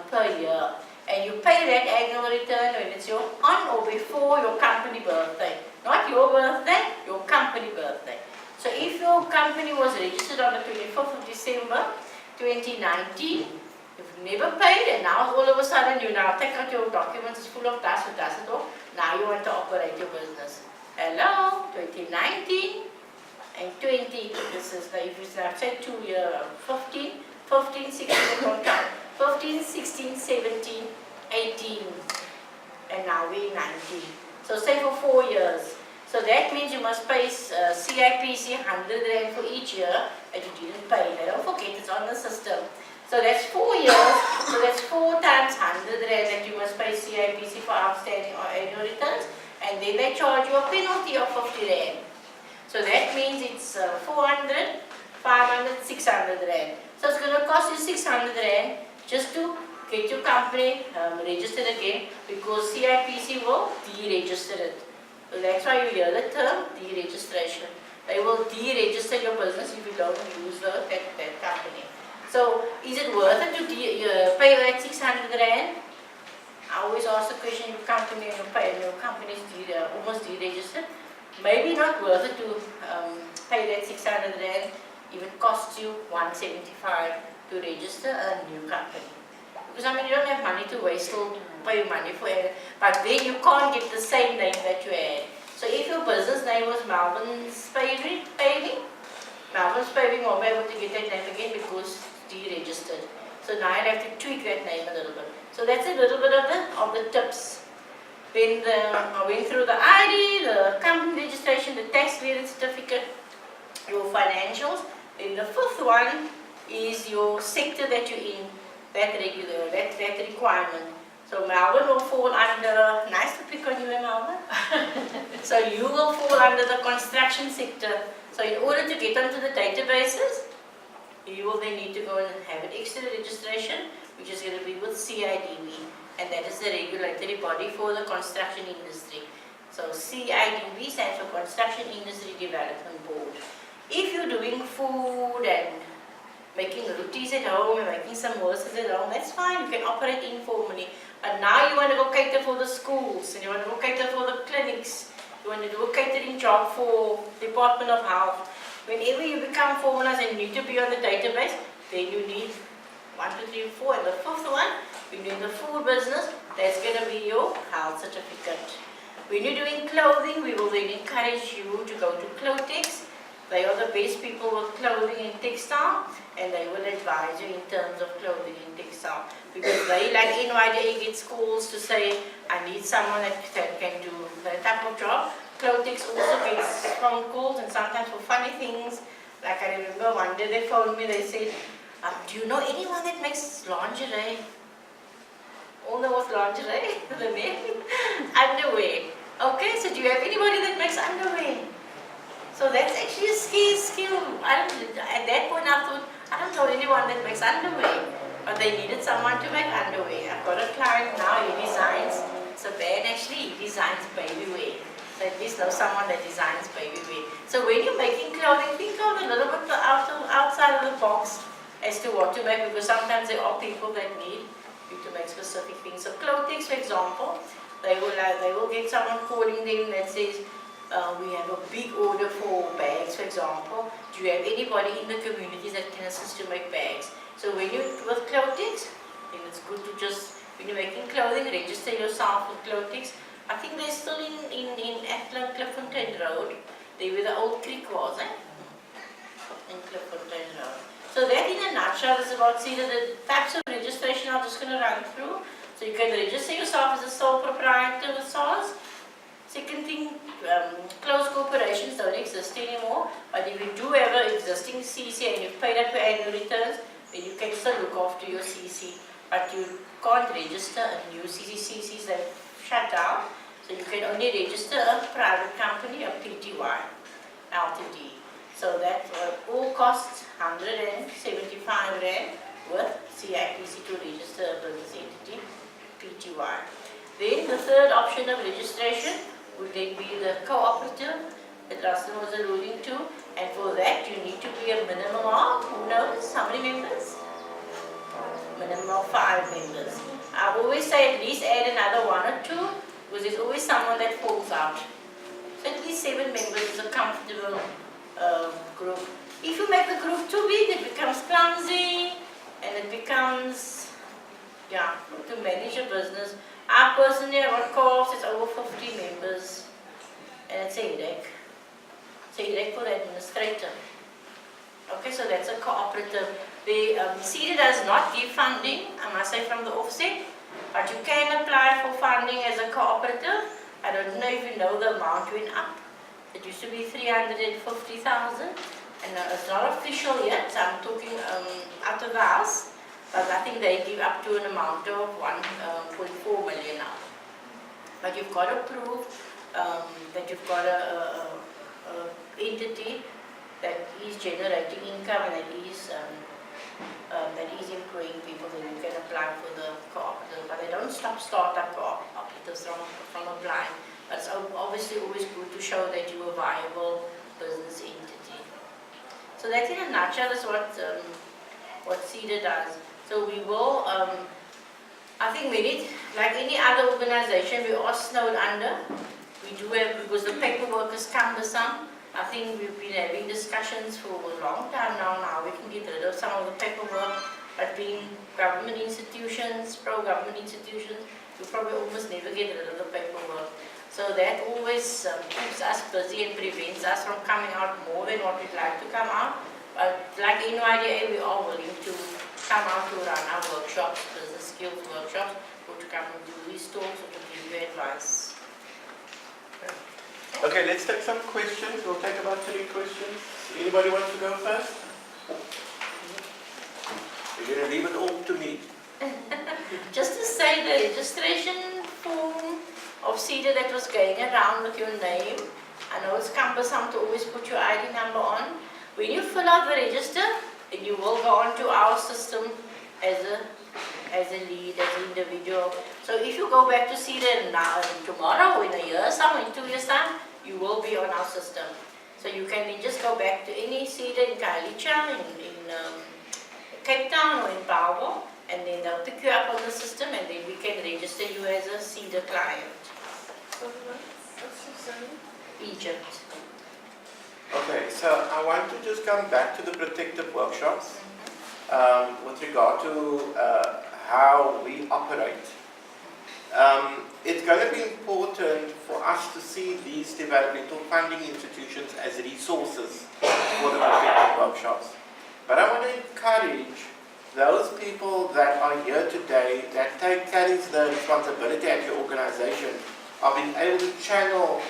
per year. And you pay that annual return when it's on or before your company birthday. Not your birthday, your company birthday. So if your company was registered on the 24th of December 2019, you've never paid, and now all of a sudden you now take out your documents, it's full of dust, now you want to operate your business. Hello, 2019 and 20, this is the, if you have said 2 years, 15, 16, 15, 16, 17, 18, and now we're 19. So say for 4 years. So that means you must pay CIPC 100 Rand for each year that you didn't pay. Now don't forget, it's on the system. So that's 4 years, so that's 4 times 100 Rand that you must pay CIPC for outstanding or annual returns. And then they charge you a penalty of 50 Rand. So that means it's 400, 500, 600 Rand. So it's going to cost you 600 Rand just to get your company registered again, because CIPC will deregister it. So that's why you hear the term deregistration. They will deregister your business if you don't use that company. So is it worth it to pay that 600 Rand? I always ask the question, your company and your company is almost deregistered. Maybe not worth it to pay that 600 Rand if it costs you 175 to register a new company. Because I mean, you don't have money to waste or pay money for it, but then you can't get the same name that you had. So if your business name was Melbourne's Paving, Melbourne's Paving won't be able to get that name again because it's deregistered. So now I'd have to tweak that name a little bit. So that's a little bit of the tips. Then I went through the ID, the company registration, the tax clearance certificate, your financials. Then the fifth one is your sector that you're in, that requirement. So Melbourne will fall under, nice to pick on you, Melbourne. So you will fall under the construction sector. So in order to get onto the databases, you will then need to go and have an extra registration, which is going to be with CIDB, and that is the regulatory body for the construction industry. So CIDB stands for Construction Industry Development Board. If you're doing food and making rotis at home and making samosas at home, that's fine, you can operate informally. But now you want to go cater for the schools, and you want to go cater for the clinics, you want to do a catering job for Department of Health. Whenever you become formalized and need to be on the database, then you need 1, 2, 3, 4, and the fifth one, when you're in the food business, that's going to be your health certificate. When you're doing clothing, we will then encourage you to go to Clotex. They are the best people with clothing and textile, and they will advise you in terms of clothing and textile. Because they, like NYDA, gets calls to say, I need someone that can do that type of job. Clotex also gets phone calls, and sometimes for funny things. Like I remember one day they phoned me, they said, do you know anyone that makes lingerie? All know what's lingerie? The men? Underwear. Okay, so do you have anybody that makes underwear? So that's actually a skill. At that point I thought, I don't know anyone that makes underwear. But they needed someone to make underwear. I've got a client now, he designs, it's a band actually, he designs baby wear. So at least know someone that designs baby wear. So when you're making clothing, think of a little bit outside of the box as to what to make, because sometimes there are people that need you to make specific things. So Clotex, for example, they will get someone calling them that says, we have a big order for bags, for example. Do you have anybody in the communities that can assist to make bags? So when you're with Clotex, then it's good to just, when you're making clothing, register yourself with Clotex. I think they're still in Athlone, Cliffontein Road. They where the old creek was, in Cliffontein Road. So that in a nutshell is about SEDA. The types of registration I'm just going to run through. So you can register yourself as a sole proprietor with SARS. Second thing, closed corporations don't exist anymore, but if you do have an existing CC and you've paid up your annual returns, then you can still look after your CC. But you can't register a new CC. CCs that shut down, so you can only register a private company, a PTY, Ltd. So that all costs 175 Rand with CIPC to register a business entity, PTY. Then the third option of registration would then be the cooperative that Russell was alluding to, and for that you need to be a minimum of, who knows, how many members? Minimum of 5 members. I always say at least add another 1 or 2, because there's always someone that falls out. So at least 7 members is a comfortable group. If you make the group too big, it becomes clumsy, and it becomes, to manage a business. I personally have got co-ops, it's over 50 members, and it's a headache. It's a headache for the administrator. Okay, so that's a cooperative. The SEDA does not give funding, I must say, from the offset, but you can apply for funding as a cooperative. I don't know if you know the amount went up. It used to be 350,000, and it's not official yet, so I'm talking out of the house. But I think they give up to an amount of 1.4 million now. But you've got to prove that you've got a entity that is generating income and that is employing people, then you can apply for the cooperative. But they don't stop startup cooperatives from applying. But it's obviously always good to show that you're a viable business entity. So that in a nutshell is what SEDA does. So we will, I think like any other organization, we are snowed under. We do have, because the paperwork is cumbersome. I think we've been having discussions for a long time now, we can get rid of some of the paperwork. But being government institutions, pro-government institutions, we probably almost never get rid of the paperwork. So that always keeps us busy and prevents us from coming out more than what we'd like to come out. But like NYDA, we are willing to come out to run our workshops, business skills workshops, or to come and do these talks, or to give you advice. Okay, let's take some questions. We'll take about 3 questions. Anybody want to go first? You're going to leave it all to me. Just to say, the registration form of SEDA that was going around with your name, I know it's cumbersome to always put your ID number on. When you fill out the register, then you will go onto our system as a lead, as an individual. So if you go back to SEDA now, tomorrow, or in a year, somewhere in 2 years' time, you will be on our system. So you can then just go back to any SEDA in Carlett, in Cape Town, or in Power, and then they'll pick you up on the system, and then we can register you as a SEDA client. So what's your surname? Egypt. Okay, so I want to just come back to the protective workshops. with regard to how we operate. It's going to be important for us to see these developmental funding institutions as resources for the protective workshops. But I want to encourage those people that are here today that carries the responsibility at your organization of being able to channel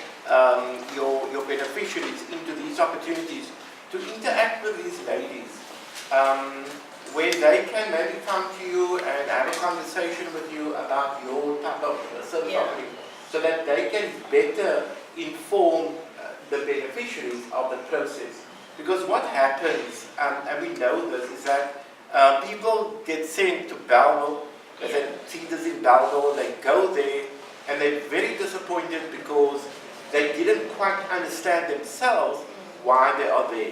your beneficiaries into these opportunities to interact with these ladies, where they can maybe come to you and have a conversation with you about your type of service offering, so that they can better inform the beneficiaries of the process. Because what happens, and we know this, is that people get sent to Belleville, they see this in Belleville, they go there, and they're very disappointed because they didn't quite understand themselves why they are there.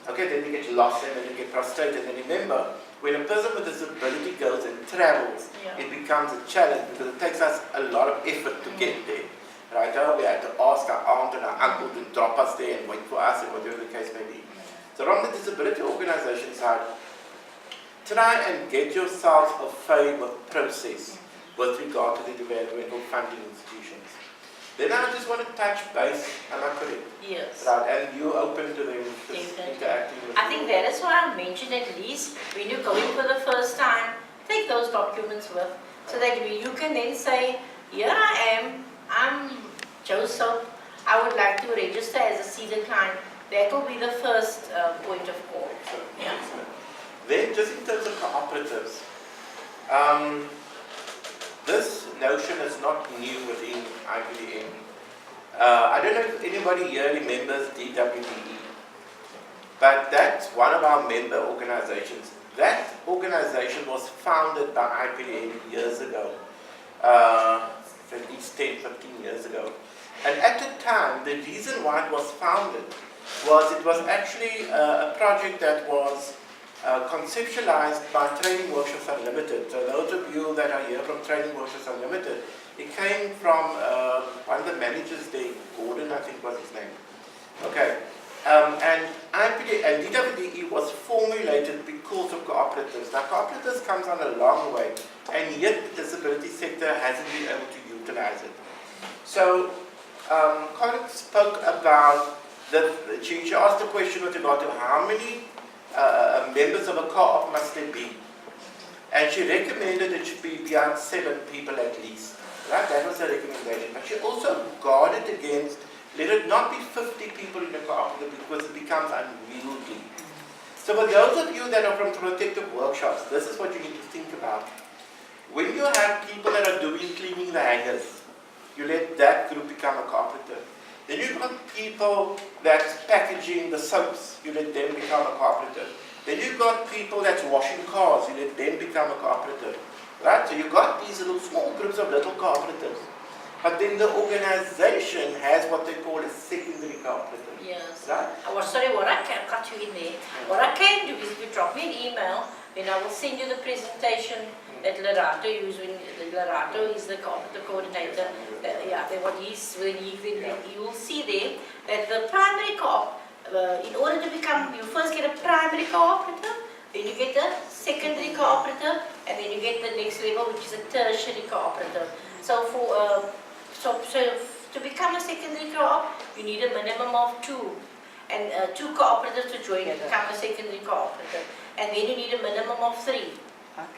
Okay, then they get lost and then they get frustrated. And remember, when a person with a disability goes and travels, it becomes a challenge because it takes us a lot of effort to get there. Right? We had to ask our aunt and our uncle to drop us there and wait for us, and whatever the case may be. So from the disability organization side, try and get yourselves a favor process with regard to the developmental funding institutions. Then I just want to touch base, am I correct? Yes. Right, and you open to them interacting with I think that is why I mentioned at least when you go in for the first time, take those documents with, so that you can then say, here I am, I'm Joseph, I would like to register as a SEDA client. That will be the first point of call. Yeah. Then just in terms of cooperatives, this notion is not new within Ipdm. I don't know if anybody here remembers DWDE, but that's one of our member organizations. That organization was founded by Ipdm years ago, at least 10, 15 years ago. And at the time, the reason why it was founded was it was actually a project that was conceptualized by Training Workshops Unlimited. So those of you that are here from Training Workshops Unlimited, it came from one of the managers there, Gordon I think was his name. Okay, and DWDE was formulated because of cooperatives. Now cooperatives comes on a long way, and yet the disability sector hasn't been able to utilize it. So Carlett spoke about she asked the question with regard to how many members of a co-op must there be, and she recommended it should be beyond 7 people at least. Right? That was her recommendation. But she also guarded against let it not be 50 people in a cooperative because it becomes unwieldy. So for those of you that are from protective workshops, this is what you need to think about. When you have people that are cleaning the hangars, you let that group become a cooperative. Then you've got people that's packaging the soaps, you let them become a cooperative. Then you've got people that's washing cars, you let them become a cooperative. Right? So you've got these little small groups of little cooperatives. But then the organization has what they call a secondary cooperative. Yes. Right? Sorry, what I can cut you in there. What I can do is if you drop me an email, then I will send you the presentation that Lerato used. When Lerato is the coordinator. You will see there that the primary co-op, in order to become, you first get a primary cooperative, then you get a secondary cooperative, and then you get the next level, which is a tertiary cooperative. So to become a secondary co-op, you need a minimum of 2, and 2 cooperatives to join to become a secondary cooperative, and then you need a minimum of 3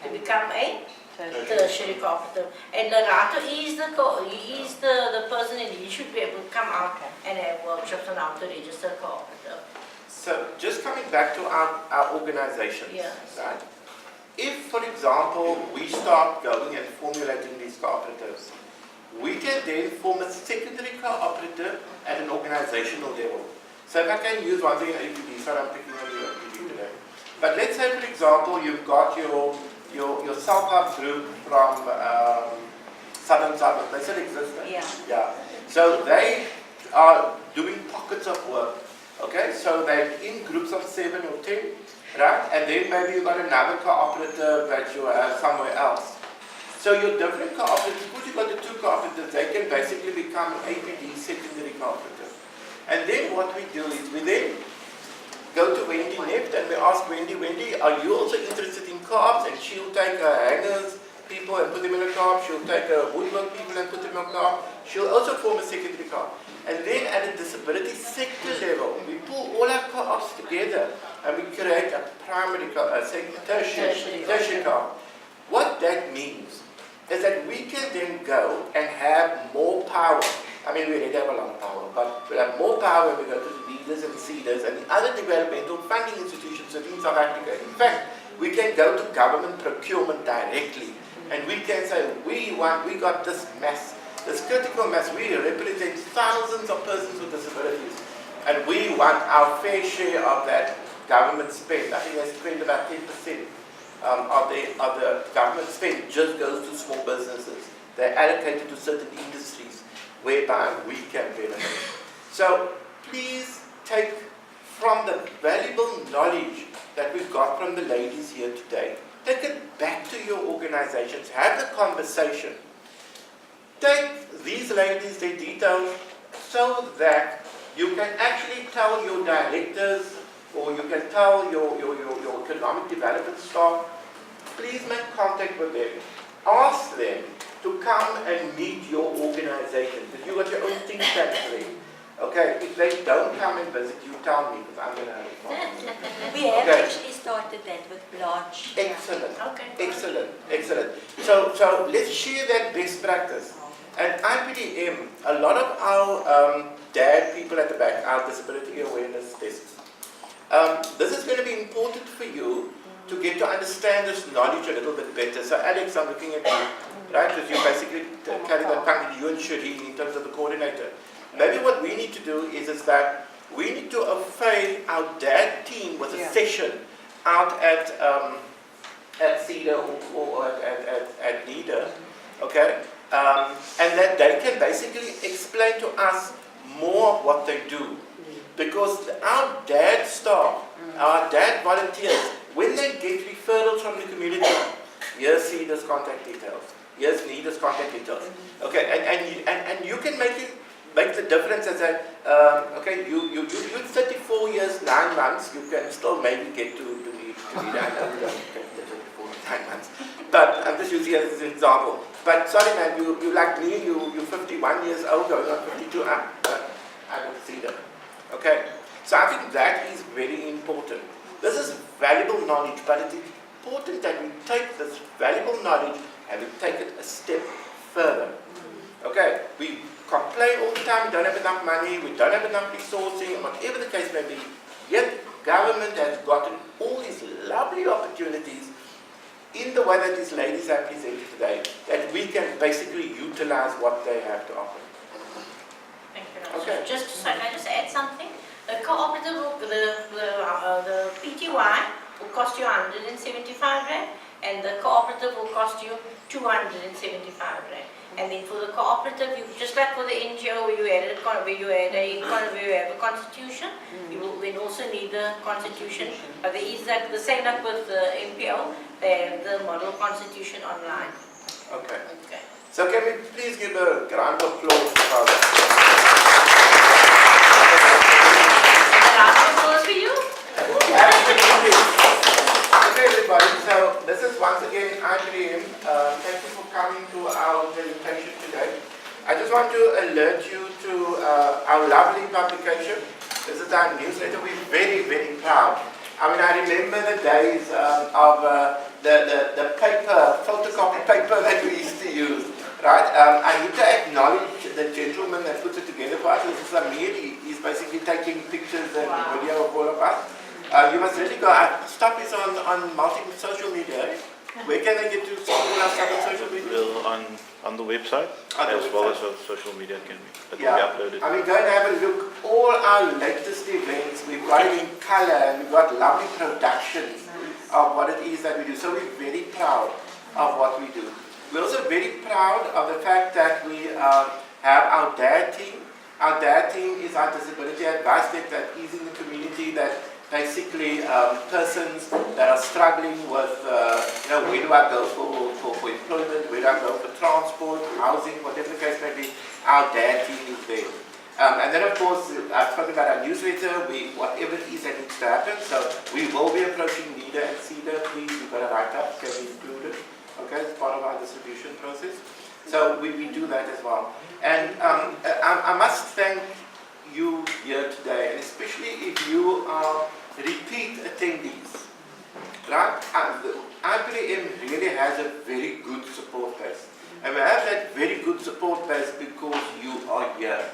to become a tertiary cooperative. And Lerato is the person, and he should be able to come out and have workshops on how to register a cooperative. So just coming back to our organizations, right? If, for example, we start going and formulating these cooperatives, we can then form a secondary cooperative at an organizational level. So if I can use one thing in APD, sorry I'm picking on you APD today. But let's say, for example, you've got your self-help group from Southern Suburbs. They still exist, right? Yeah. So they are doing pockets of work. Okay, so they're in groups of 7 or 10, right? And then maybe you've got another cooperative that you have somewhere else. So your different cooperatives, because you've got the 2 cooperatives, they can basically become an APD secondary cooperative. And then what we do is we then go to Wendy next and we ask Wendy, are you also interested in co-ops? And she'll take hangers people and put them in a co-op. She'll take woodwork people and put them in a co-op. She'll also form a secondary co-op. And then at a disability sector level, we pull all our co-ops together and we create a primary co-op, tertiary co-op. What that means is that we can then go and have more power. I mean, we already have a lot of power, but we have more power when we go to the leaders and the SEDAs and the other developmental funding institutions within South Africa. In fact, we can go to government procurement directly and we can say, we got this mass, this critical mass, we represent thousands of persons with disabilities and we want our fair share of that government spend. I think they spend about 10% of the government spend just goes to small businesses. They're allocated to certain industries whereby we can benefit. So please take from the valuable knowledge that we've got from the ladies here today, take it back to your organizations, have the conversation. Take these ladies, their details, so that you can actually tell your directors or you can tell your economic development staff, please make contact with them. Ask them to come and meet your organization, because you've got your own think tank there. Okay, if they don't come and visit you, tell me, because I'm going to have a problem. We have Okay. actually started that with Blanche. Excellent. Okay. Excellent. Excellent. So let's share that best practice. And Ipdm, a lot of our DAD people at the back, our disability awareness desks. This is going to be important for you to get to understand this knowledge a little bit better. So Alex, I'm looking at you, right? Because you basically carry that company, you and Shireen, in terms of the coordinator. Maybe what we need to do is that we need to affiliate our DAD team with a session out at SEDA or at NYDA, okay? And that they can basically explain to us more of what they do. Because our DAD staff, our DAD volunteers, when they get referrals from the community, here's SEDA's contact details, here's NYDA's contact details, okay? And you can make the difference as a, okay, you're 34 years, 9 months, you can still maybe get to NYDA. I know you don't get to 34 9 months, but I'm just using it as an example. But sorry man, you like me, you're 51 years old, going on 52, I don't see that. Okay, so I think that is very important. This is valuable knowledge, but it's important that we take this valuable knowledge and we take it a step further. Okay, we complain all the time, we don't have enough money, we don't have enough resourcing, whatever the case may be, yet government has gotten all these lovely opportunities in the way that these ladies have presented today, that we can basically utilize what they have to offer. Thank you. Okay. Can I just add something? The cooperative, the PTY will cost you 175 rand, and the cooperative will cost you 275 rand. And then for the cooperative, you just like for the NGO where you have a constitution, you will then also need the constitution. But there is that the same like with the MPO, they have the model constitution online. Okay. Okay. So can we please give a round of applause for that? A round of applause for you. Absolutely. Okay everybody, so this is once again Ipdm. Thank you for coming to our presentation today. I just want to alert you to our lovely publication. This is our newsletter. We're very, very proud. I mean, I remember the days of the paper, photocopy paper that we used to use, right? I need to acknowledge the gentleman that puts it together for us. This is Amir. He's basically taking pictures and video of all of us. You must really go. Stuff is on social media. Where can they get to see our stuff on social media? Well, on the website, as well as on social media can be, will be uploaded. I mean, go and have a look. All our latest events, we've got it in color, and we've got lovely productions of what it is that we do. So we're very proud of what we do. We're also very proud of the fact that we have our DAD team. Our DAD team is our disability advice desk that is in the community, that basically persons that are struggling with, where do I go for employment, where do I go for transport, housing, whatever the case may be, our DAD team is there. And then of course, I've spoken about our newsletter, whatever it is that needs to happen, so we will be approaching NYDA and SEDA, please, you've got to write up, can be included, okay, as part of our distribution process. So we do that as well. And I must thank you here today, and especially if you are repeat attendees, right? Ipdm really has a very good support base. And we have that very good support base because you are here.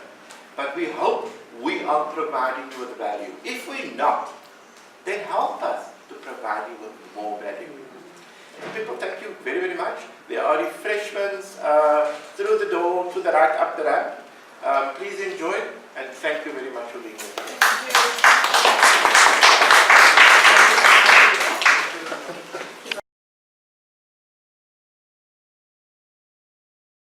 But we hope we are providing you with value. If we're not, then help us to provide you with more value. People, thank you very, very much. There are refreshments through the door, to the right, up the ramp. Please enjoy, and thank you very much for being here. Thank you.